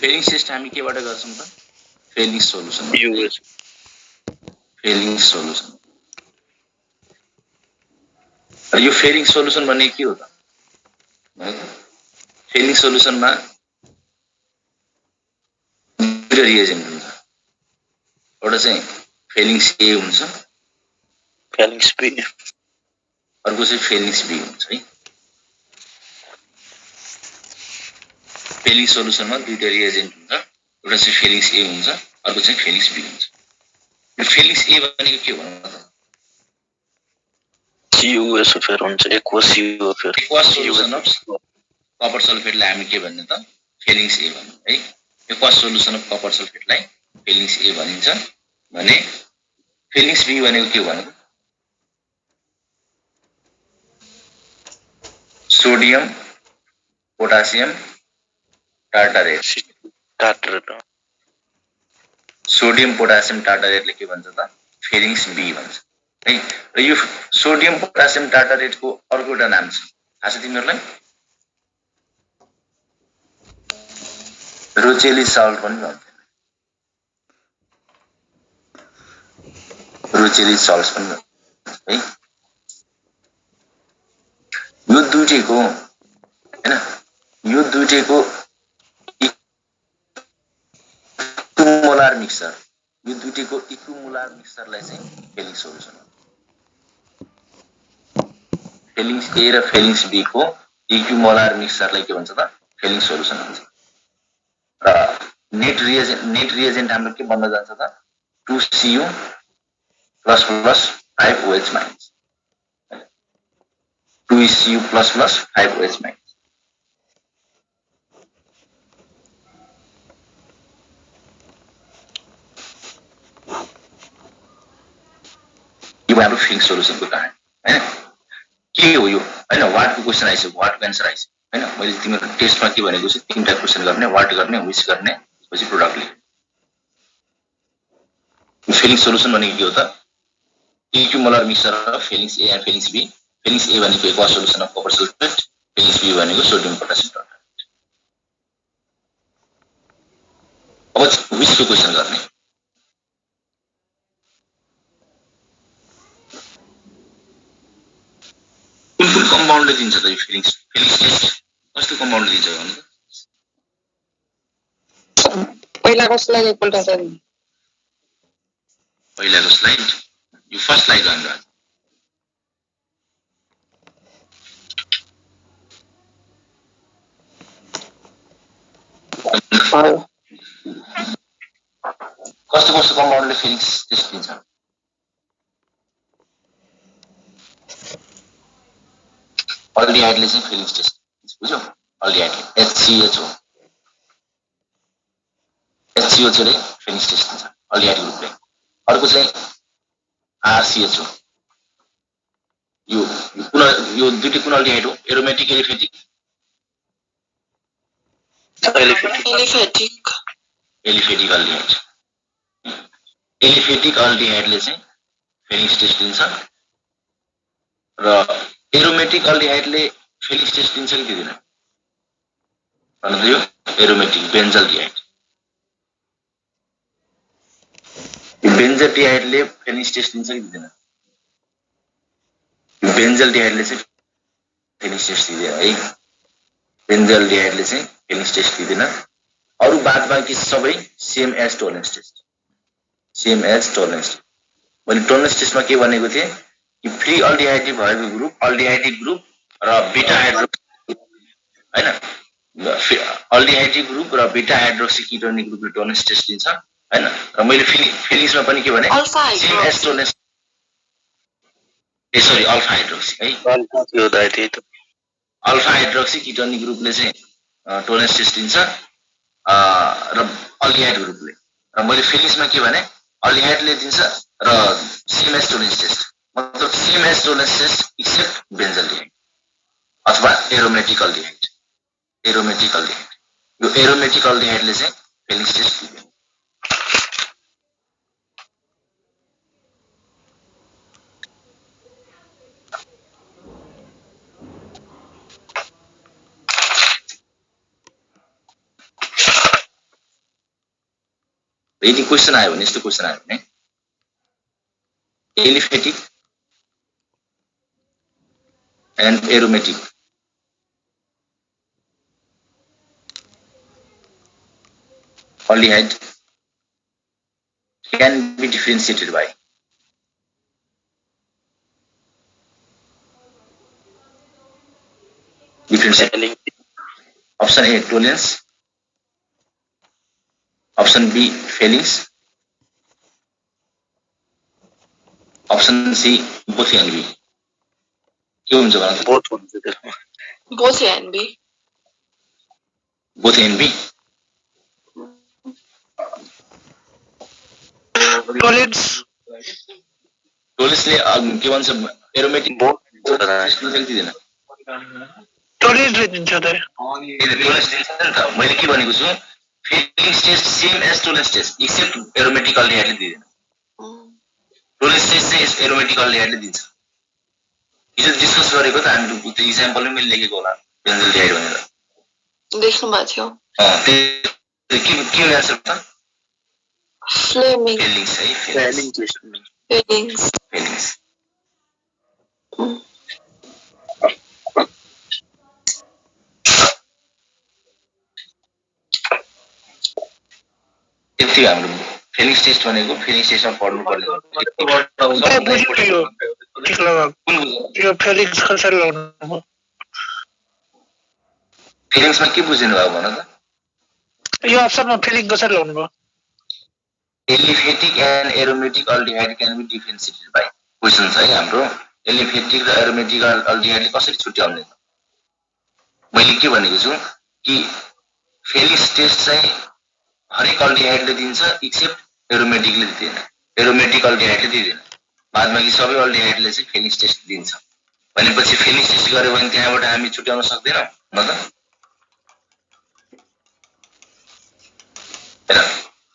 फेलिङ्स test हामी केबाट गर्छौं त? फेलिङ्स सोलुसन। फेलिङ्स सोलुसन। यो फेलिङ्स सोलुसन भन्ने के हो त? फेलिङ्स सोलुसनमा दुईटा रिएजेन्ट हुन्छ। एउटा चाहिँ फेलिङ्स ए हुन्छ, फेलिङ्स बी, अर्को चाहिँ फेलिङ्स बी हुन्छ है। फेलिङ्स सोलुसनमा दुईटा रिएजेन्ट हुन्छ, एउटा चाहिँ फेलिङ्स ए हुन्छ, अर्को चाहिँ फेलिङ्स बी हुन्छ। यो फेलिङ्स ए भनेको के हो भन्नु त? CuSO4 हुन्छ, aqueous CuO4। Aqueous solution of copper सल्फेटलाई हामी के भन्ने त? फेलिङ्स ए भन्ने है। एक्वस सोलुसन अफ कपर सल्फेटलाई फेलिङ्स ए भनिन्छ भने फेलिङ्स बी भनेको के हो भनेको? Sodium potassium tartrate. Sodium potassium टार्टारेटले के भन्छ त? फेलिङ्स बी भन्छ है। र यो सोडियम पोटासियम टार्टारेटको अर्को एउटा नाम छ, थाहा छ तिमीहरूलाई? रोचेली सल्ट पनि भन्छ। रोचेली सल्ट पनि भन्छ है। यो दुईटैको हैन, यो दुईटैको इक्विमोलार मिक्सचर, यो दुईटैको इक्विमोलार मिक्सचरलाई चाहिँ फेलिङ्स सोलुसन भन्छ। फेलिङ्स ए र फेलिङ्स बी को इक्विमोलार मिक्सचरलाई के भन्छ त? फेलिङ्स सोलुसन भन्छ। र नेट रिएजेन्ट हाम्रो के बन्न जान्छ त? 2Cu plus plus 5OH minus. 2Cu plus plus 5OH minus. यो हाम्रो फेलिङ्स सोलुसनको कहानी हैन। के हो यो हैन? वाटको क्वेसन आइछ, वाटको एन्सर आइछ हैन। मैले तिम्रो टेस्टमा के भनेको छु? तीनटा क्वेसन गर्ने, वाट गर्ने, व्हिच गर्ने, त्यसपछि प्रोडक्ट लेख्ने। फेलिङ्स सोलुसन भनेको के हो त? Equimolar mixture of Fehling's A and Fehling's B. Fehling's A भनेको aqueous solution of copper sulphate, Fehling's B भनेको सोडियम पोटासियम टार्टारेट। अब व्हिचको क्वेसन गर्ने? कुन कम्पाउन्डले दिन्छ त यो फेलिङ्स टेस्ट? कस्तो कम्पाउन्डले दिन्छ भन्नु त? पहिलाको स्लाइड एकपल्ट हेर्नु। पहिलाको स्लाइड, यो फर्स्ट स्लाइड भन्दा कस्तो कस्तो कम्पाउन्डले फेलिङ्स टेस्ट दिन्छ? अल्डिहाइडले चाहिँ फेलिङ्स टेस्ट दिन्छ, बुझ्यौ? अल्डिहाइडले HCH हो, HCOH ले फेलिङ्स टेस्ट दिन्छ अल्डिहाइड ग्रुपले। अर्को चाहिँ RCH हो। यो दुईटै कुन अल्डिहाइड हो? Aromatic aliphatic? Aliphatic aldehyde. Aliphatic अल्डिहाइडले चाहिँ फेलिङ्स टेस्ट दिन्छ र एरोमेटिक अल्डिहाइडले फेलिङ्स टेस्ट दिन्छ कि दिँदैन? भन्नु त यो एरोमेटिक बेन्जल्डिहाइड। यो बेन्जल्डिहाइडले फेलिङ्स टेस्ट दिन्छ कि दिँदैन? बेन्जल्डिहाइडले चाहिँ फेलिङ्स टेस्ट दिँदैन है। बेन्जल्डिहाइडले चाहिँ फेलिङ्स टेस्ट दिँदैन। अरु बादबाकी सबै same as Tollens test. Same as Tollens. मैले टोलेन्स टेस्टमा के भनेको थिएँ कि फ्री अल्डिहाइड भएको ग्रुप अल्डिहाइडिक ग्रुप र बीटा हाइड्रोक्सी हैन, अल्डिहाइडिक ग्रुप र बीटा हाइड्रोक्सी कीटोनिक ग्रुपले टोलेन्स टेस्ट दिन्छ हैन। र मैले फेलिङ्समा पनि के भने सेम एज टोलेन्स सरी अल्फा हाइड्रोक्सी है। अल्फा हाइड्रोक्सी कीटोनिक ग्रुपले चाहिँ टोलेन्स टेस्ट दिन्छ र अल्डिहाइड ग्रुपले। र मैले फेलिङ्समा के भने अल्डिहाइडले दिन्छ र सेम एज टोलेन्स टेस्ट, मतलब same as Tollens test accept बेन्जल्डिहाइड अथवा एरोमेटिक अल्डिहाइड। एरोमेटिक अल्डिहाइड, यो एरोमेटिक अल्डिहाइडले चाहिँ फेलिङ्स टेस्ट दिन्छ। यदि क्वेशन आयो भने यस्तो क्वेशन आयो भने aliphatic and aromatic aldehyde can be differentiated by option A tolerance, option B Fehling's, option C both A and B. के हुन्छ भन त? बोथ हुन्छ त्यसमा both A and B. both A and B. टोलेन्स टोलेन्सले के भन्छ एरोमेटिक बोथ दिँदैन टोलेन्सले दिन्छ त टोलेन्स दिन्छ नि त मैले के भनेको छु Fehling's test same as Tollens test except aromatic अल्डिहाइडले दिँदैन टोलेन्स टेस्ट चाहिँ एरोमेटिक अल्डिहाइडले दिन्छ हिजो डिस्कस गरेको त हामीले इक्जाम्पलमै मैले लेखेको होला बेन्जल डिहाइड भनेर देख्नु भएको थियो के आन्सर त Fleming. Fehling's है Feelings. Fehling's यति हाम्रो Fehling's टेस्ट भनेको Fehling's टेस्टमा पढ्नु पर्ने यो फेलिक्स कसरी लगाउनु Fehling's मा के बुझ्नु भयो भन त यो अप्सनमा फेलिक्स कसरी लगाउनु भयो aliphatic and aromatic aldehyde can be differentiated by question छ है हाम्रो एलिफेटिक र एरोमेटिक अल्डिहाइडले कसरी छुट्याउने मैले के भनेको छु कि Fehling's टेस्ट चाहिँ हरेक अल्डिहाइडले दिन्छ एक्सेप्ट एरोमेटिकले दिँदैन एरोमेटिक अल्डिहाइडले दिँदैन बादमा कि सबै अल्डिहाइडले चाहिँ Fehling's टेस्ट दिन्छ भनेपछि Fehling's टेस्ट गर्यो भने त्यहाँबाट हामी छुट्याउन सक्दैनौँ न त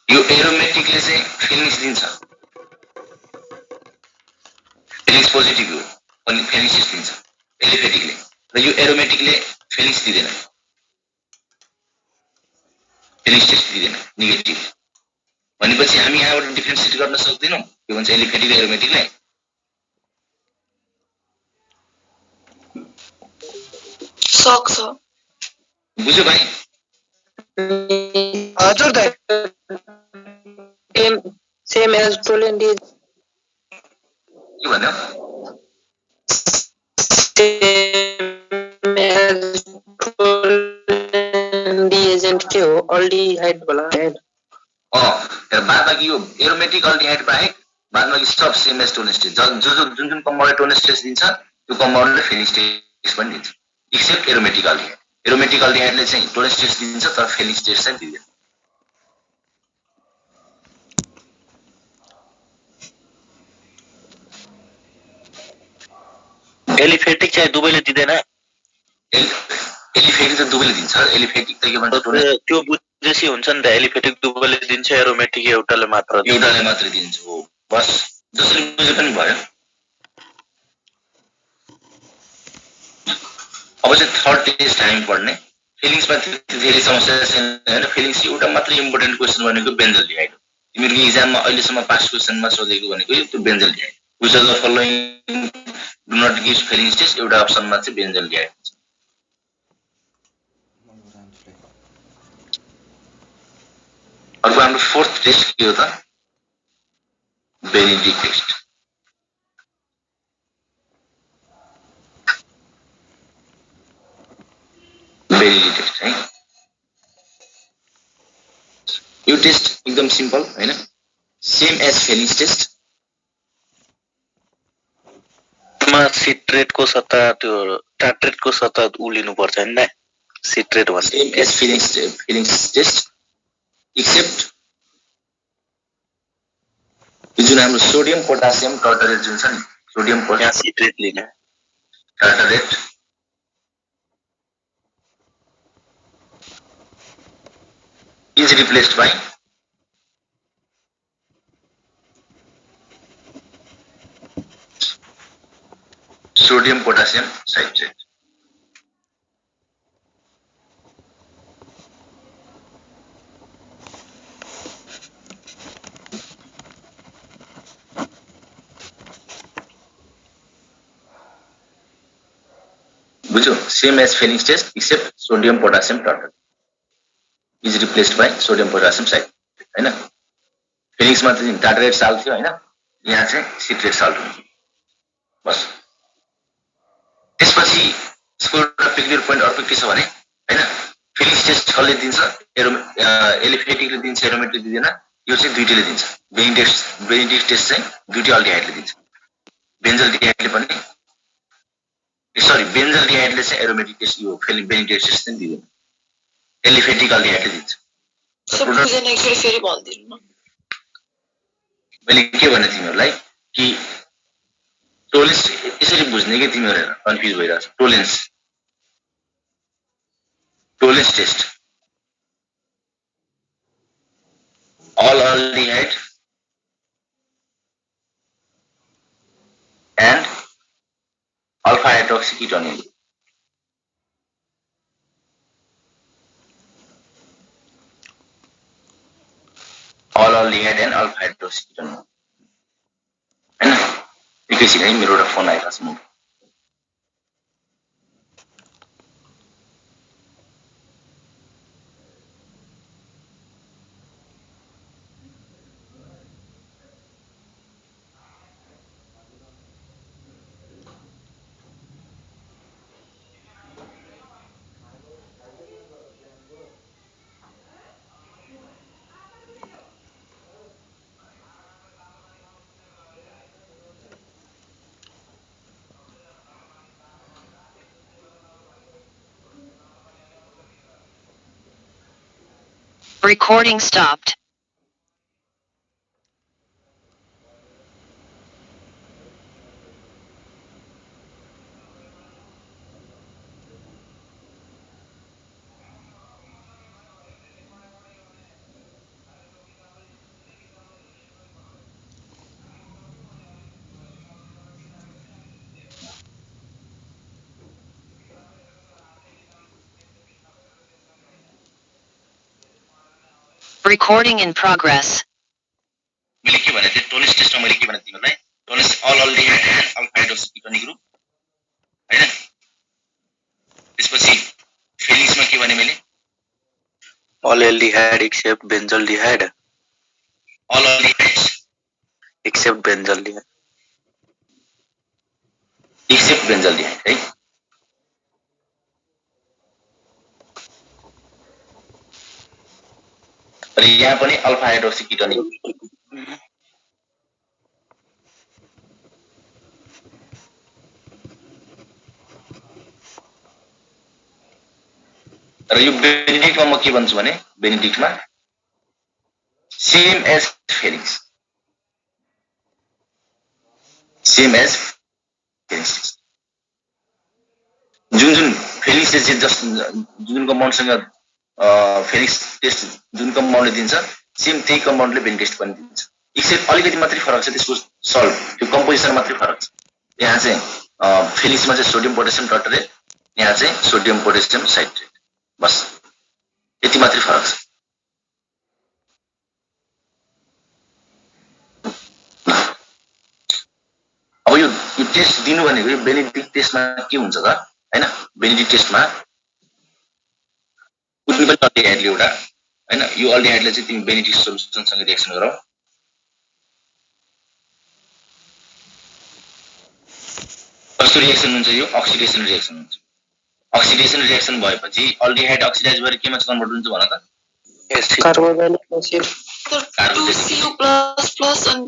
यो एरोमेटिकले चाहिँ Fehling's दिन्छ Fehling's पोजिटिभ हो अनि Fehling's टेस्ट दिन्छ एलिफेटिकले र यो एरोमेटिकले Fehling's दिँदैन Fehling's टेस्ट दिँदैन नेगेटिभ भनेपछि हामी यहाँबाट डिफरेन्सिएट गर्न सक्दैनौँ के भन्छ एलिफेटिक र एरोमेटिकलाई सक्छ बुझ्यो भाइ हजुर दाइ Same as Toland is के भन्यो same as Toland agent के हो aldehyde वाला बादमा कि यो एरोमेटिक अल्डिहाइड बाहेक बादमा कि सब सेम एज टोलेन्स टेस्ट जुन कम्पाउन्डले टोलेन्स टेस्ट दिन्छ त्यो कम्पाउन्डले Fehling's टेस्ट पनि दिन्छ एक्सेप्ट एरोमेटिक अल्डिहाइडले चाहिँ टोलेन्स टेस्ट दिन्छ तर Fehling's टेस्ट चाहिँ दिँदैन एलिफेटिक चाहिँ दुवैले दिँदैन एलिफेटिक त दुवैले दिन्छ एलिफेटिक त के भन्छ त्यो बुझेसी हुन्छ नि त एलिफेटिक दुवैले दिन्छ एरोमेटिक एउटाले मात्र दिन्छ हो बस जसरी बुझे पनि भयो अब चाहिँ थर्ड टेस्ट हामी पढ्ने Fehling's मा धेरै समस्या छैन हैन Fehling's एउटा मात्र इम्पोर्टेन्ट क्वेशन भनेको बेन्जल डिहाइड तिमीहरुको एक्जाममा अहिलेसम्म पास क्वेशनमा सोधेको भनेको त्यो बेन्जल डिहाइड which of the following do not give Fehling's test एउटा अप्सनमा चाहिँ बेन्जल डिहाइड हुन्छ अर्को हाम्रो फोर्थ टेस्ट के हो त बेनिडिक्ट टेस्ट बेनिडिक्ट टेस्ट है यो टेस्ट एकदम सिम्पल हैन सेम एज Fehling's टेस्ट मा सिट्रेटको सट्टा त्यो टाट्रेटको सट्टा उलिनु पर्छ हैन सिट्रेट भन्छ same as Fehling's test accept जुन हाम्रो सोडियम पोटासियम टर्टरेट जुन छ नि सोडियम पोटासियम सिट्रेट लिन tartrate is replaced by sodium potassium citrate बुझ्यो same as Fehling's test except sodium potassium tartrate is replaced by sodium potassium citrate हैन फेलिक्समा चाहिँ टार्ट्रेट साल्ट थियो हैन यहाँ चाहिँ सिट्रेट साल्ट हुन्छ बस त्यसपछि यसको एउटा पेक्युलियर पोइन्ट अर्को के छ भने हैन फेलिक्स टेस्ट कसले दिन्छ एलिफेटिकले दिन्छ एरोमेटिकले दिँदैन यो चाहिँ दुईटैले दिन्छ बेनिडिक्ट टेस्ट चाहिँ दुईटै अल्डिहाइडले दिन्छ बेन्जल डिहाइडले पनि बेन्जल डिहाइडले चाहिँ एरोमेटिक टेस्ट यो बेनिडिक्ट टेस्ट चाहिँ दिँदैन एलिफेटिक अल्डिहाइडले दिन्छ मैले के भने तिमीहरूलाई कि टोलेन्स यसरी बुझ्ने कि तिमीहरू कन्फ्युज भइरहेछ टोलेन्स test all aldehyde and alpha hydroxyketone all aldehyde and alpha hydroxyketone हैन एकैछिन है मेरो एउटा फोन आइरहेछ म Recording stopped. Recording in progress. मैले के भने थिएँ टोलेन्स टेस्टमा मैले के भने तिमीहरूलाई Tollens all aldehyde and alpha hydroxy ketone group हैन त्यसपछि फेलिक्समा के भने मैले all aldehyde except benzaldehyde all aldehydes except benzaldehyde है र यहाँ पनि अल्फा हाइड्रोक्सीकेटोन र यो बेनिडिक्टमा म के भन्छु भने बेनिडिक्टमा सेम एज फेलिक्स जुन फेलिक्स चाहिँ जस्ट जुन कम्पाउन्डसँग फेलिक्स टेस्ट जुन कम्पाउन्डले दिन्छ सेम त्यही कम्पाउन्डले बेन टेस्ट पनि दिन्छ एक्सेप्ट अलिकति मात्रै फरक छ त्यसको सल्ट त्यो कम्पोजिसन मात्रै फरक छ यहाँ चाहिँ फेलिक्समा चाहिँ सोडियम पोटासियम टार्ट्रेट यहाँ चाहिँ सोडियम पोटासियम साइट्रेट बस यति मात्रै फरक छ अब यो टेस्ट दिनु भनेको यो बेनिडिक्ट टेस्टमा के हुन्छ त हैन बेनिडिक्ट टेस्टमा कुनै पनि अल्डिहाइडले एउटा हैन यो अल्डिहाइडले चाहिँ तिमी बेनिडिक्ट सोलुसनसँग रिएक्सन गरौ कस्तो रिएक्सन हुन्छ यो अक्सिडेसन रिएक्सन हुन्छ अक्सिडेसन रिएक्सन भएपछि अल्डिहाइड अक्सिडाइज भएर केमा कन्भर्ट हुन्छ भन त कार्बोनिक एसिड 2Cu++ and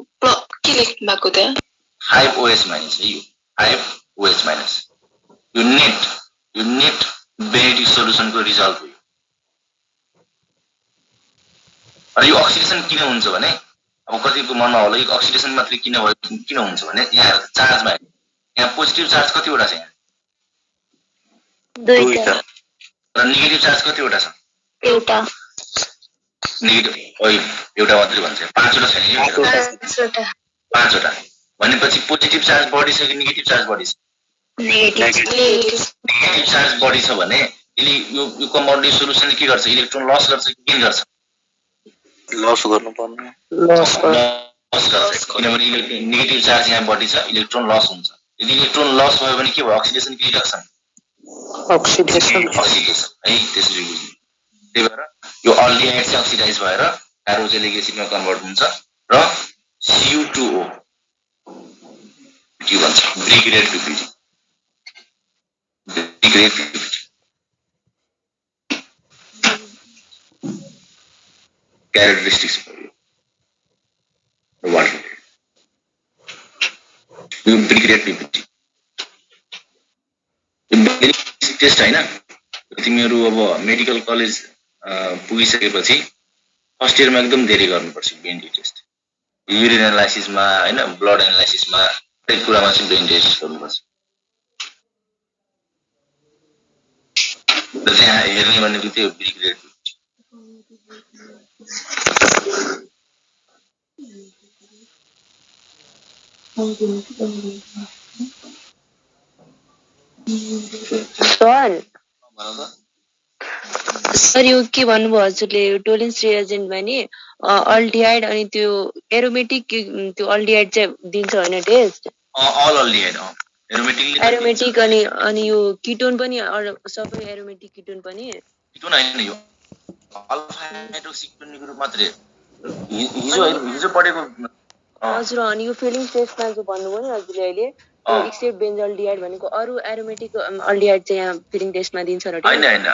के लेख्नु भएको त्यहाँ 5OH माइनस है यो 5OH माइनस यो नेट बेनिडिक्ट सोलुसनको रिजल्ट हो र यो अक्सिडेसन किन हुन्छ भने अब कतिको मनमा होला यो अक्सिडेसन मात्रै किन हुन्छ भने यहाँ चार्जमा यहाँ पोजिटिभ चार्ज कतिवटा छ यहाँ दुईटा र नेगेटिभ चार्ज कतिवटा छ एउटा नेगेटिभ एउटा मात्रै भन्छ पाँचवटा छैन यो पाँचवटा भनेपछि पोजिटिभ चार्ज बढी छ कि नेगेटिभ चार्ज बढी छ नेगेटिभ चार्ज बढी छ भने यो कम्पाउन्डले सोलुसनले के गर्छ इलेक्ट्रोन लस गर्छ कि गेन गर्छ लस गर्नुपर्ने लस गर्छ किनभने नेगेटिभ चार्ज यहाँ बढी छ इलेक्ट्रोन लस हुन्छ यदि इलेक्ट्रोन लस भयो भने के भयो अक्सिडेसन के रिडक्सन Oxidation. अक्सिडेसन है त्यसरी बुझ्नु त्यही भएर यो अल्डिहाइड चाहिँ अक्सिडाइज भएर हाइड्रोजेनिक एसिडमा कन्भर्ट हुन्छ र CO2O के भन्छ brigade PPT brigade PPT characteristics water यो ब्रिगेड PPT टेस्ट हैन तिमीहरू अब मेडिकल कलेज पुगिसकेपछि फर्स्ट इयरमा एकदम धेरै गर्नुपर्छ BND टेस्ट युरिन एनालाइसिसमा हैन ब्लड एनालाइसिसमा हरेक कुरामा चाहिँ ब्रेन टेस्ट गर्नुपर्छ त्यहाँ हेर्ने भनेको त्यो ब्रिगेड सर यो के भन्नुभयो हजुरले टोलेन्स रिएजेन्टमा नि अल्डिहाइड अनि त्यो एरोमेटिक त्यो अल्डिहाइड चाहिँ दिन्छ हैन टेस्ट अल अल्डिहाइड एरोमेटिक अनि यो किटोन पनि सबै एरोमेटिक किटोन पनि किटोन हैन यो अल्फा हाइड्रोक्सिटोनिक ग्रुप मात्रै हिजो पढेको हजुर अनि यो फिलिङ टेस्टमा जो भन्नुभयो नि हजुरले अहिले एक्सेप्ट बेन्जल्डिहाइड भनेको अरु एरोमेटिक अल्डिहाइड चाहिँ यहाँ फिलिङ टेस्टमा दिन्छ र हैन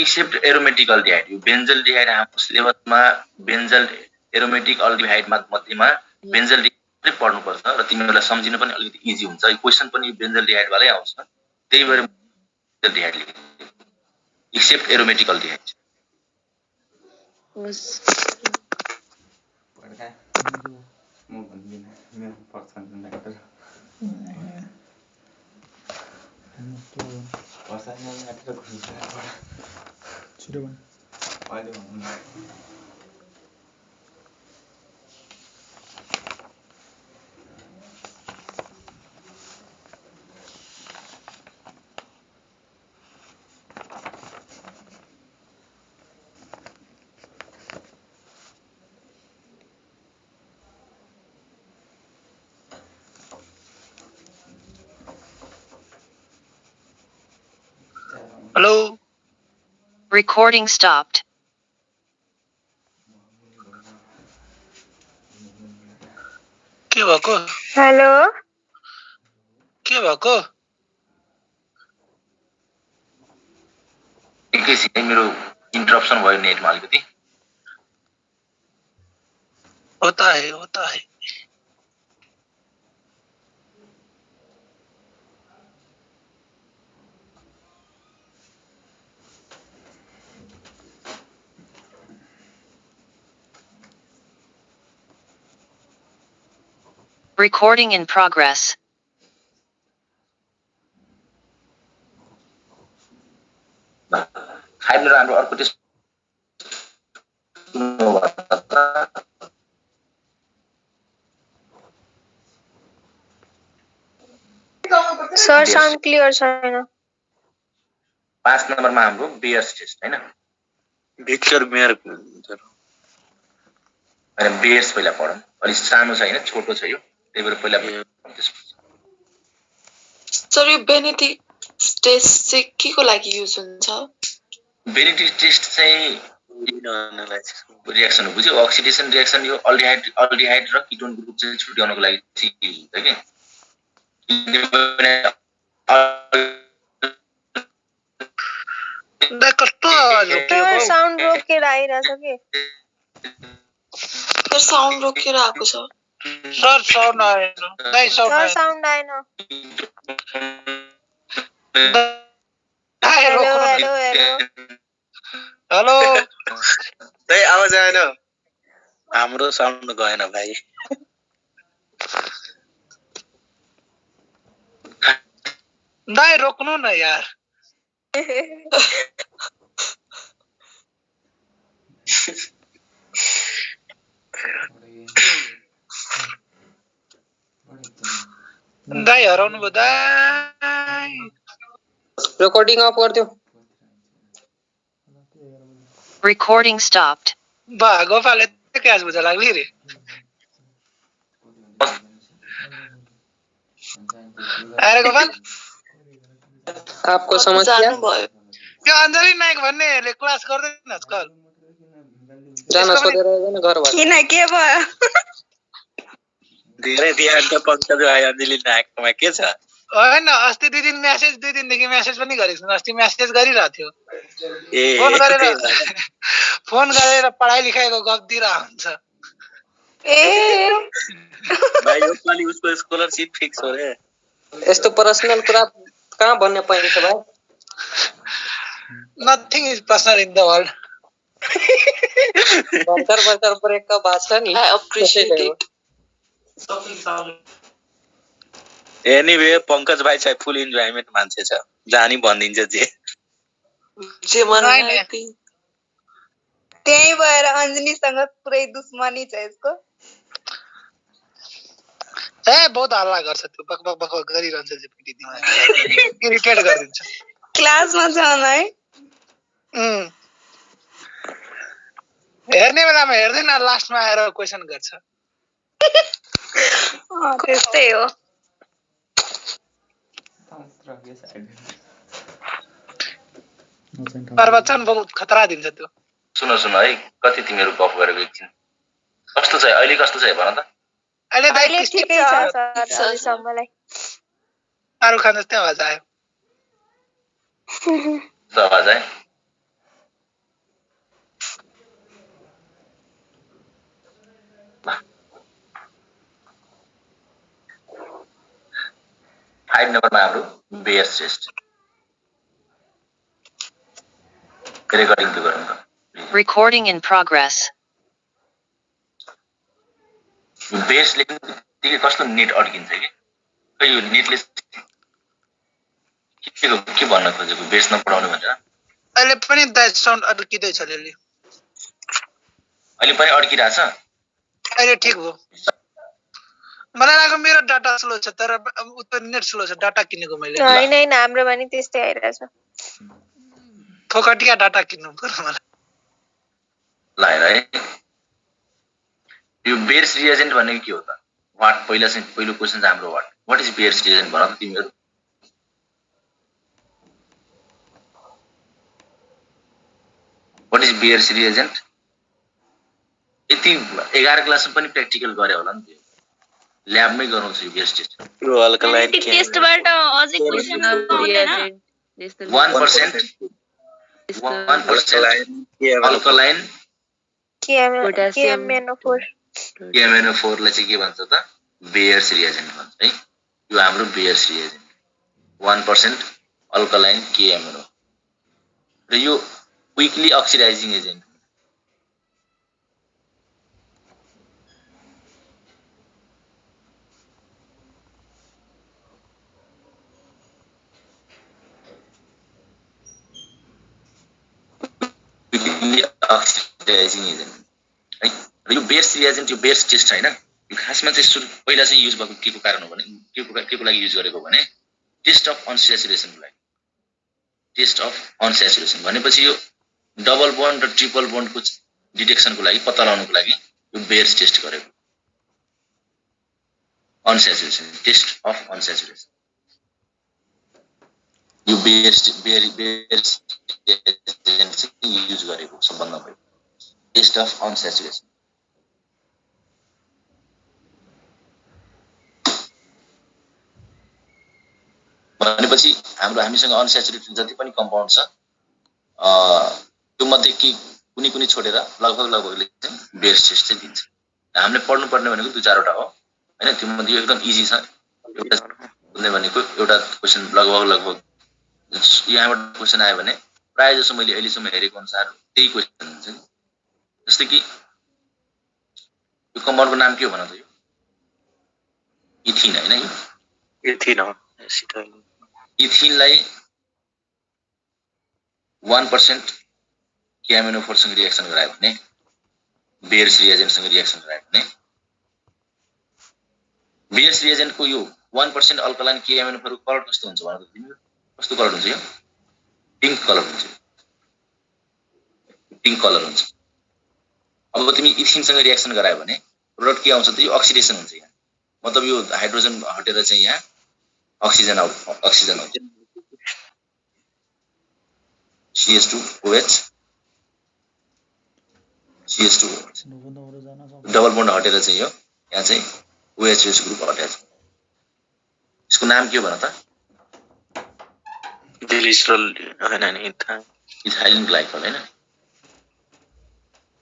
एक्सेप्ट एरोमेटिक अल्डिहाइड यो बेन्जल्डिहाइड हाम्रो सिलेबसमा बेन्जल एरोमेटिक अल्डिहाइड मध्येमा बेन्जल्डिहाइड पढ्नु पर्छ र तिमीहरूलाई सम्झिन पनि अलिकति इजी हुन्छ यो क्वेशन पनि बेन्जल्डिहाइड वालै आउँछ त्यही भएर बेन्जल्डिहाइड एक्सेप्ट एरोमेटिक अल्डिहाइड म भन्दिनँ मेरो पर्छ डाक्टर छिटो भन अहिले भन्नु Hello. Recording stopped. के भएको? हेलो के भएको? एकैछिन मेरो इन्टरप्सन भयो नेटमा अलिकति होता है Recording in progress. खाइदिनु राम्रो अर्को टेस्ट सर साउन्ड क्लियर छैन 5 नम्बरमा हाम्रो बेयर्स टेस्ट हैन भिक्टर मेयर अनि बेयर्स पहिला पढौँ अलि सानो छ हैन छोटो छ यो त्यही भएर पहिला सर यो बेनेडिक्ट टेस्ट चाहिँ के को लागि युज हुन्छ? बेनेडिक्ट टेस्ट चाहिँ रिएक्सन हो बुझ्यो अक्सिडेसन रिएक्सन यो अल्डिहाइड र किटोन ग्रुप चाहिँ छुट्याउनको लागि युज हुन्छ के कस्तो आवाज रोकिएको? साउन्ड रोकेर आइरहेछ के सर साउन्ड रोकेर आएको छ। सर साउन्ड आएन। दाइ साउन्ड आएन। साउन्ड आएन। दाइ हेलो रोक्नु। हेलो हेलो हेलो दाइ आवाज आएन। हाम्रो साउन्ड गएन भाइ। दाइ रोक्नु न यार। दाइ हराउनु भयो दाइ। रेकर्डिङ अफ गर्दियो। Recording stopped. बा गोपाल यति क्यास बुझा लाग्ली रे। अरे गोपाल आपको समस्या जानुभयो त्यो अञ्जली नायक भन्नेले क्लास गर्दैन आजकल जान सोधेर आइदैन घरबाट किन के भयो धेरै ध्यान त पङ्कज भाइ अञ्जली नायकमा के छ होइन अस्ति 2 दिनदेखि मेसेज पनि गरेको छैन अस्ति मेसेज गरिरहेको थियो ए फोन गरेर पढाइ लेखाइको गफ दिइरहेको हुन्छ ए भाइ यो पालि उसको स्कलरशिप फिक्स हो रे यस्तो पर्सनल कुरा कहाँ भन्ने पाइन्छ भाइ nothing is personal in the world भर्खर ब्रेकअप भएको छ नि आई अप्रिशिएट इट एनीवे पङ्कज भाइ चाहिँ फुल इन्जोयमेन्ट मान्छे छ जहाँ नि भनिदिन्छ जे मन होइन। लाग्यो त्यही। त्यही भएर अञ्जलीसँग पुरै दुश्मनी छ यसको ए बहुत हल्ला गर्छ त्यो बक बक बक बक गरिरहन्छ जेपिटी दिमाग इरिटेट गरिदिन्छ क्लासमा छन् है हेर्ने बेलामा हेर्दैन लास्टमा आएर क्वेसन गर्छ त्यस्तै हो प्रवचन बहुत खतरा दिन्छ त्यो सुन है कति तिमीहरू गफ गरेको एकछिन कस्तो छ अहिले कस्तो छ भन त अहिले दाइ अहिले किस्ती ठिकै छ सर अहिलेसम्मलाई आरु खान जस्तै आवाज आयो कस्तो आवाज आयो फाइभ नम्बरमा हाम्रो बेयर टेस्ट रेकर्डिङ त्यो गरौँ त Recording in progress. बेसले के कस्तो नेट अड्किन्छ कि खै यो नेटले के भन्न खोजेको बेस नपढाउने भनेर अहिले पनि दाइ साउन्ड अड्किँदैछ अलिअलि अहिले पनि अड्किरहेछ अहिले ठिक भयो मलाई लाग्यो मेरो डाटा स्लो छ तर उता नेट स्लो छ डाटा किनेको मैले होइन हाम्रो पनि त्यस्तै आइरहेछ फोकटिया डाटा किन्नु पर्यो मलाई ल हेर है यो बेयर्स रिएजेन्ट भनेको के हो त पहिलो क्वेसन चाहिँ हाम्रो वाट इज बेयर्स रिएजेन्ट भन त तिमीहरू वाट इज बेयर्स रिएजेन्ट यति 11 क्लासमा पनि प्र्याक्टिकल गरे होला नि त्यो ल्याबमै गराउँछ यो बेयर्स टेस्ट यो अल्कलाइन टेस्टबाट अझै क्वेशन आउँदैन 1% अल्कलाइन KMNO4 KMNO4 लाई चाहिँ के भन्छ त बेयर्स रिएजेन्ट भन्छ है यो हाम्रो बेयर्स रिएजेन्ट 1% अल्कलाइन KMNO र यो quickly oxidising agent oxidising agent है र यो बेयर्स रिएजेन्ट यो बेयर्स टेस्ट हैन यो खासमा चाहिँ सुरु पहिला चाहिँ युज भएको के को कारण हो भने के को लागि युज गरेको भने टेस्ट अफ अनस्याचुरेसनको लागि टेस्ट अफ अनस्याचुरेसन भनेपछि यो डबल बोन्ड र ट्रिपल बोन्डको डिटेक्सनको लागि पत्ता लगाउनको लागि यो बेयर्स टेस्ट गरेको अनस्याचुरेसन टेस्ट अफ अनस्याचुरेसन यो बेयर्स युज गरेको सबभन्दा पहिला टेस्ट अफ अनस्याचुरेसन भनेपछि हामीसँग अनस्याचुरेटेड जति पनि कम्पाउन्ड छ त्यो मध्ये कुनै छोडेर लगभगले चाहिँ बेयर्स टेस्ट चाहिँ दिन्छ हामीले पढ्नु पर्ने भनेको 2-4 वटा हो हैन त्यो मध्ये एकदम इजी छ एउटा भनेको एउटा क्वेशन लगभग यहाँबाट क्वेशन आयो भने प्राय जसो मैले अहिलेसम्म हेरेको अनुसार त्यही क्वेशन हुन्छ जस्तै कि यो कम्पाउन्डको नाम के हो भन त यो इथिन हैन यो इथिन हो एसिटाइल इथिनलाई 1% KMNO4 सँग रिएक्सन गरायो भने बेयर्स रिएजेन्ट सँग रिएक्सन गरायो भने बेयर्स रिएजेन्टको यो 1% अल्कलाइन KMNO4 को कलर कस्तो हुन्छ भन त तिमी कस्तो कलर हुन्छ यो पिंक कलर हुन्छ पिंक कलर हुन्छ अब तिमी इथिनसँग रिएक्सन गरायो भने प्रोडक्ट के आउँछ त यो अक्सिडेसन हुन्छ यहाँ मतलब यो हाइड्रोजन हटेर चाहिँ यहाँ ऑक्सीजन आउँछ CH2 OH CH2 OH नभन्दा जान सक्छ डबल बन्ड हटेर चाहिँ यो यहाँ चाहिँ OH ग्रुप हटेछ यसको नाम के हो भन त ग्लिसरल हैन नि इथाइलिन ग्लाइकोल हैन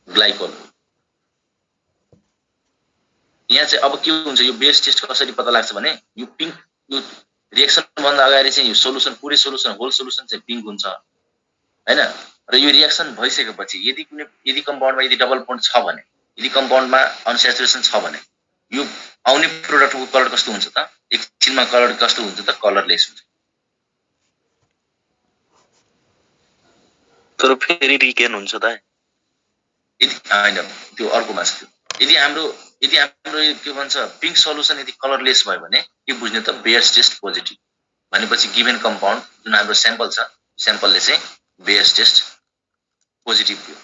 ग्लाइकोल यहाँ चाहिँ अब के हुन्छ यो बेस टेस्ट कसरी पत्ता लाग्छ भने यो पिङ्क यो रिएक्सन भन्दा अगाडि चाहिँ यो सोलुसन पुरै सोलुसन होल सोलुसन चाहिँ पिङ्क हुन्छ हैन र यो रिएक्सन भइसकेपछि यदि कम्पाउन्डमा यदि डबल बन्ड छ भने यदि कम्पाउन्डमा अनस्याचुरेसन छ भने यो आउने प्रोडक्टको कलर कस्तो हुन्छ त एकछिनमा कलर कस्तो हुन्छ त कलरलेस हुन्छ तर फेरि रिगेन हुन्छ त यदि हैन त्यो अर्कोमा छ यदि हाम्रो के भन्छ पिङ्क सोलुसन यदि कलरलेस भयो भने के बुझ्ने त बेयर्स टेस्ट पोजिटिभ भनेपछि गिभन कम्पाउन्ड जुन हाम्रो स्याम्पल छ स्याम्पलले चाहिँ बेयर्स टेस्ट पोजिटिभ दियो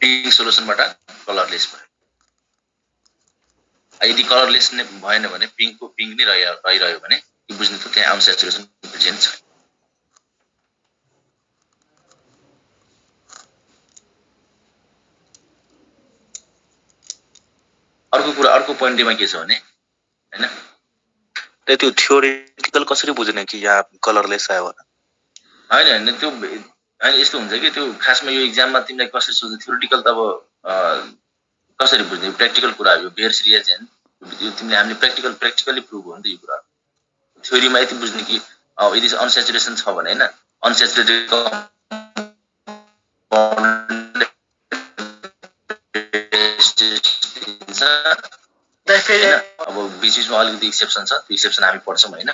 पिङ्क सोलुसनबाट कलरलेस भयो यदि कलरलेस नै भएन भने पिङ्कको पिङ्क नै रहिरह्यो भने के बुझ्ने त त्यहाँ अनस्याचुरेसन प्रेजेन्ट छ अर्को पोइन्टमा के छ भने हैन त्यो थ्योरेटिकल कसरी बुझ्ने कि यहाँ कलरलेस आयो भने हैन त्यो हैन यस्तो हुन्छ कि त्यो खासमा यो एक्जाममा तिमीलाई कसरी सोध्छ थ्योरेटिकल त अब कसरी बुझ्ने प्र्याक्टिकल कुरा हो यो बेयर्स रिएजेन्ट यो तिमीले हामीले प्र्याक्टिकली प्रुभ हो नि त यो कुरा थ्योरीमा यति बुझ्ने कि यदि अनस्याचुरेसन छ भने हैन अनस्याचुरेटेड अब बीचमा अलिकति एक्सेप्सन छ त्यो एक्सेप्सन हामी पढ्छौं हैन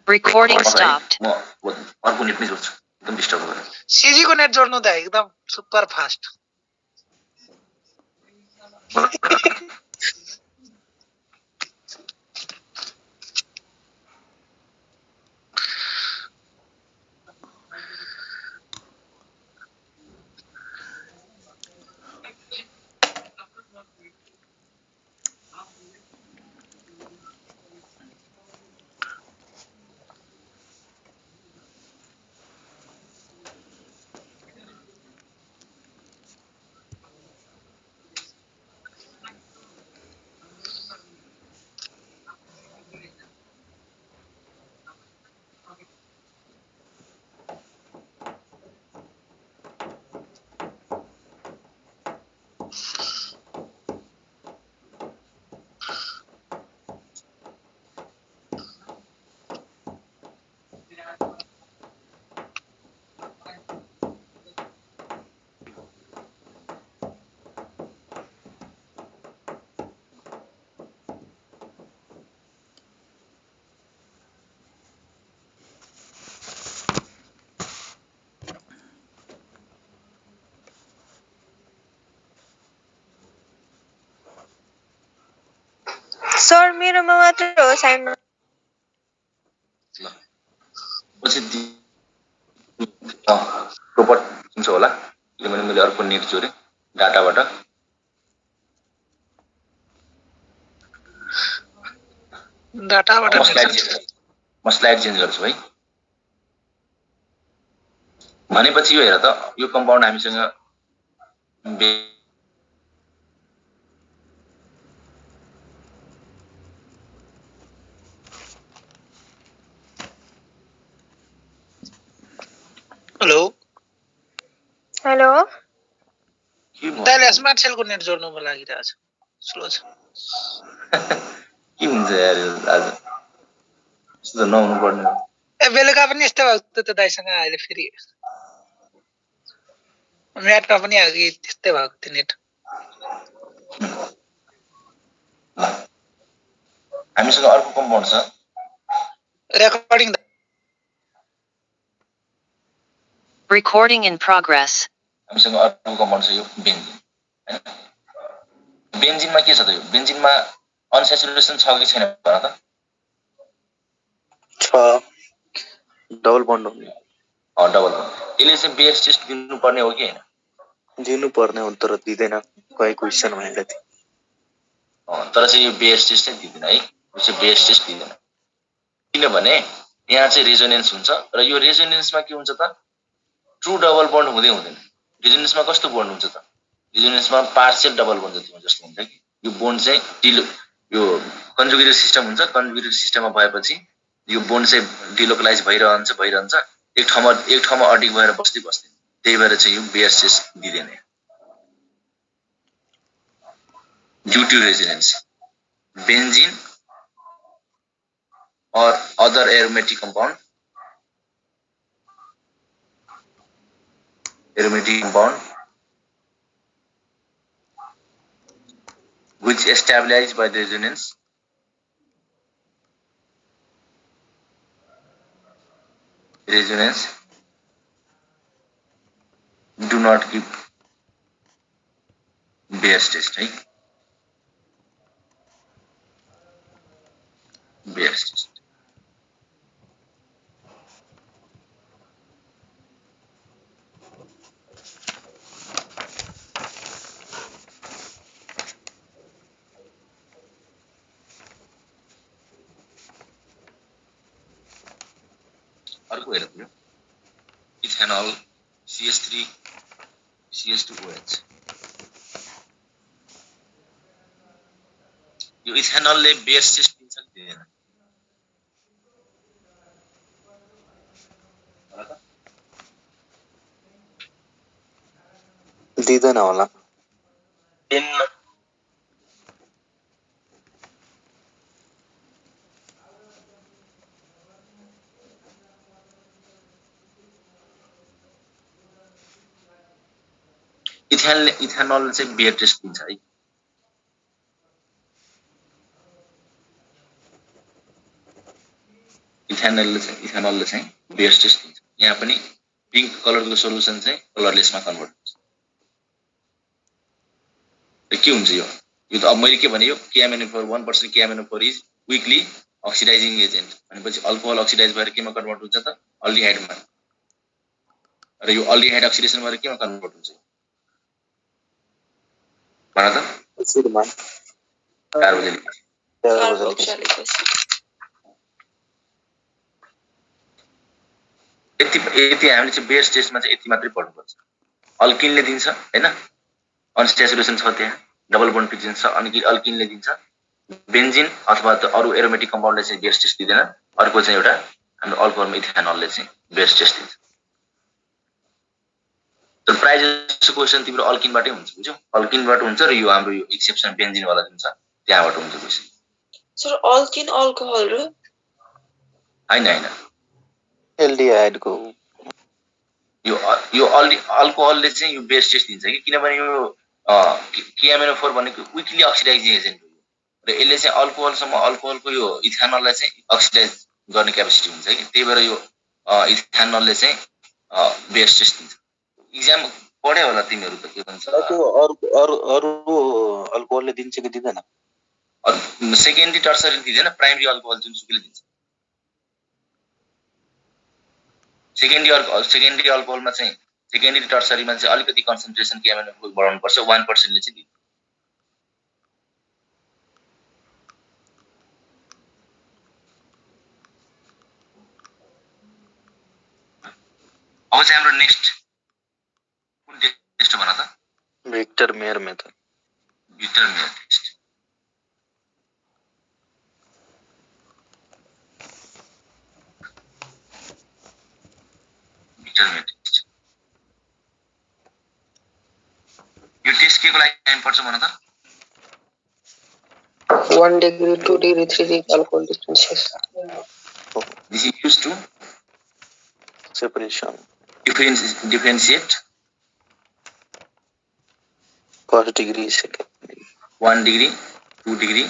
Recording stopped. म अर्को नेट नै जोड्छु एकदम डिस्टर्ब गरेर सीजी को नेट जोड्नु त एकदम सुपर फास्ट सर मेरोमा मात्र हो साइनमा पछि प्रोपर हुन्छ होला किनभने मैले अर्को नेट जोडेँ डाटाबाट म स्लाइड चेन्ज गर्छु है भनेपछि यो हेर त यो कम्पाउन्ड हामीसँग हेलो हेलो दाइले स्मार्ट सेलको नेट जोड्नुको लागि रहेछ स्लो छ के हुन्छ यार आज यस्तो नहुनु पर्ने ए बेलुका पनि यस्तै भएको त दाइसँग अहिले फेरि म्याटमा पनि अघि त्यस्तै भएको थियो नेट हामीसँग अर्को कम्पाउन्ड छ रेकर्डिङ Recording in progress. हामीसँग अर्को कम्पाउन्ड छ यो बेन्जिन हैन बेन्जिनमा के छ त यो बेन्जिनमा अनस्याचुरेसन छ कि छैन भन त छ डबल बन्ड हो नि डबल बन्ड यसले चाहिँ बेस टेस्ट दिनुपर्ने हो कि हैन दिनु पर्ने हो तर दिदैन कोही क्वेशनमा हेर्दै तर चाहिँ यो बेस टेस्ट चाहिँ दिँदैन है यो चाहिँ बेस टेस्ट दिँदैन किनभने यहाँ चाहिँ रेजोनेन्स हुन्छ र यो रेजोनेन्समा के हुन्छ त ट्रु डबल बन्ड हुँदै हुँदैन रेजोनेन्समा कस्तो बन्ड हुन्छ त रेजोनेन्समा पार्शियल डबल बन्ड जस्तो हुन्छ कि यो बोन्ड चाहिँ यो कन्जुगेटेड सिस्टम हुन्छ कन्जुगेटेड सिस्टममा भएपछि यो बोन्ड चाहिँ डिलोकलाइज भइरहन्छ एक ठाउँमा अडिक भएर बस्दै त्यही भएर चाहिँ यो बेस टेस्ट दिँदैन due to resonance benzene or other aromatic compound which is stabilized by the resonance do not give Bayes test, right? Bayes test. अर्को हेर्नु इथेनॉल CH3 CH2OH यो इथेनॉलले बेस टेस्ट दिन्छ कि दिँदैन दिँदैन होला इथेनॉल चाहिँ बेस टेस्ट दिन्छ है इथेनॉलले चाहिँ बेस टेस्ट दिन्छ यहाँ पनि पिंक कलरको सोलुसन चाहिँ कलरलेसमा कन्भर्ट हुन्छ के हुन्छ यो त अब मैले के भने यो KMnO4 1% KMnO4 is quickly oxidising agent भनेपछि अल्कोहल अक्सिडाइज भएर केमा कन्भर्ट हुन्छ त अल्डिहाइडमा र यो अल्डिहाइड अक्सिडेसन भएर केमा कन्भर्ट हुन्छ भन त एसिडमा कार्बोक्सिलिक यति हामीले चाहिँ बेस टेस्टमा चाहिँ यति मात्रै पढ्नुपर्छ अल्किनले दिन्छ हैन अनस्याचुरेसन छ त्यहाँ डबल बन्ड पिक्चर छ अनि अल्किनले दिन्छ बेन्जिन अथवा अरु एरोमेटिक कम्पाउन्डले चाहिँ बेस टेस्ट दिदैन अर्को चाहिँ एउटा हाम्रो अल्कोहलमा इथेनॉलले चाहिँ बेस टेस्ट दिन्छ तर प्राय जस्तो क्वेशन तिम्रो अल्किनबाटै हुन्छ बुझ्यौ अल्किनबाट हुन्छ र यो हाम्रो यो एक्सेप्सन बेन्जिन वाला जुन छ त्यहाँबाट हुन्छ क्वेशन सर अल्किन अल्कोहल र हैन एल्डिहाइडको यो अल्कोहलले चाहिँ यो बेस टेस्ट दिन्छ कि किनभने यो KMnO4 भनेको क्विकली अक्सिडाइजिङ एजेन्ट हो र यसले चाहिँ अल्कोहलको यो इथेनॉललाई चाहिँ अक्सिडाइज गर्ने क्यापेसिटी हुन्छ कि त्यही भएर यो इथेनॉलले चाहिँ बेस टेस्ट दिन्छ एक्जाम पढ्यो होला तिमीहरु त के भन्छ त्यो अरु अल्कोहलले दिन्छ कि दिदैन सेकेन्डरी टर्सरी दिदैन प्राइमरी अल्कोहल जुन सुकीले दिन्छ सेकेन्डरी अल्कोहलमा चाहिँ सेकेन्डरी टर्सरीमा चाहिँ अलिकति कन्सन्ट्रेसन KMnO4 बढाउनु पर्छ 1% ले चाहिँ दिन्छ अब चाहिँ हाम्रो नेक्स्ट कुन टेस्ट भन त Victor Meyer method Victor Meyer test यो टेस्ट के को लागि टाइम पर्छ भन त 1 degree 2 degree 3 degree alcohol differentiation this is used to separation differentiate first degree second 1 degree 2 degree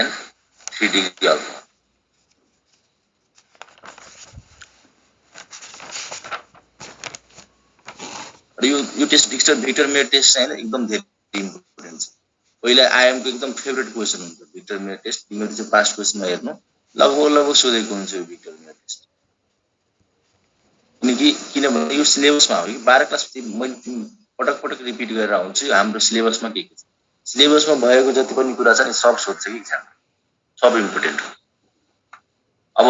and 3 degree alcohol यो टेस्ट विक्टर मेयर टेस्ट हैन एकदम धेरै इम्पोर्टेन्ट छ पहिला आइएम को एकदम फेभरेट क्वेशन हुन्छ विक्टर मेयर टेस्ट तिमीहरु चाहिँ पास्ट क्वेशनमा हेर्नु लगभग सोधेको हुन्छ यो विक्टर मेयर टेस्ट किनभने यो सिलेबसमा हो कि 12 क्लास मैले पटक रिपिट गरेर आउँछु हाम्रो सिलेबसमा के छ सिलेबसमा भएको जति पनि कुरा छ नि सब सोध्छ कि एक्जाम सब इम्पोर्टेन्ट हो अब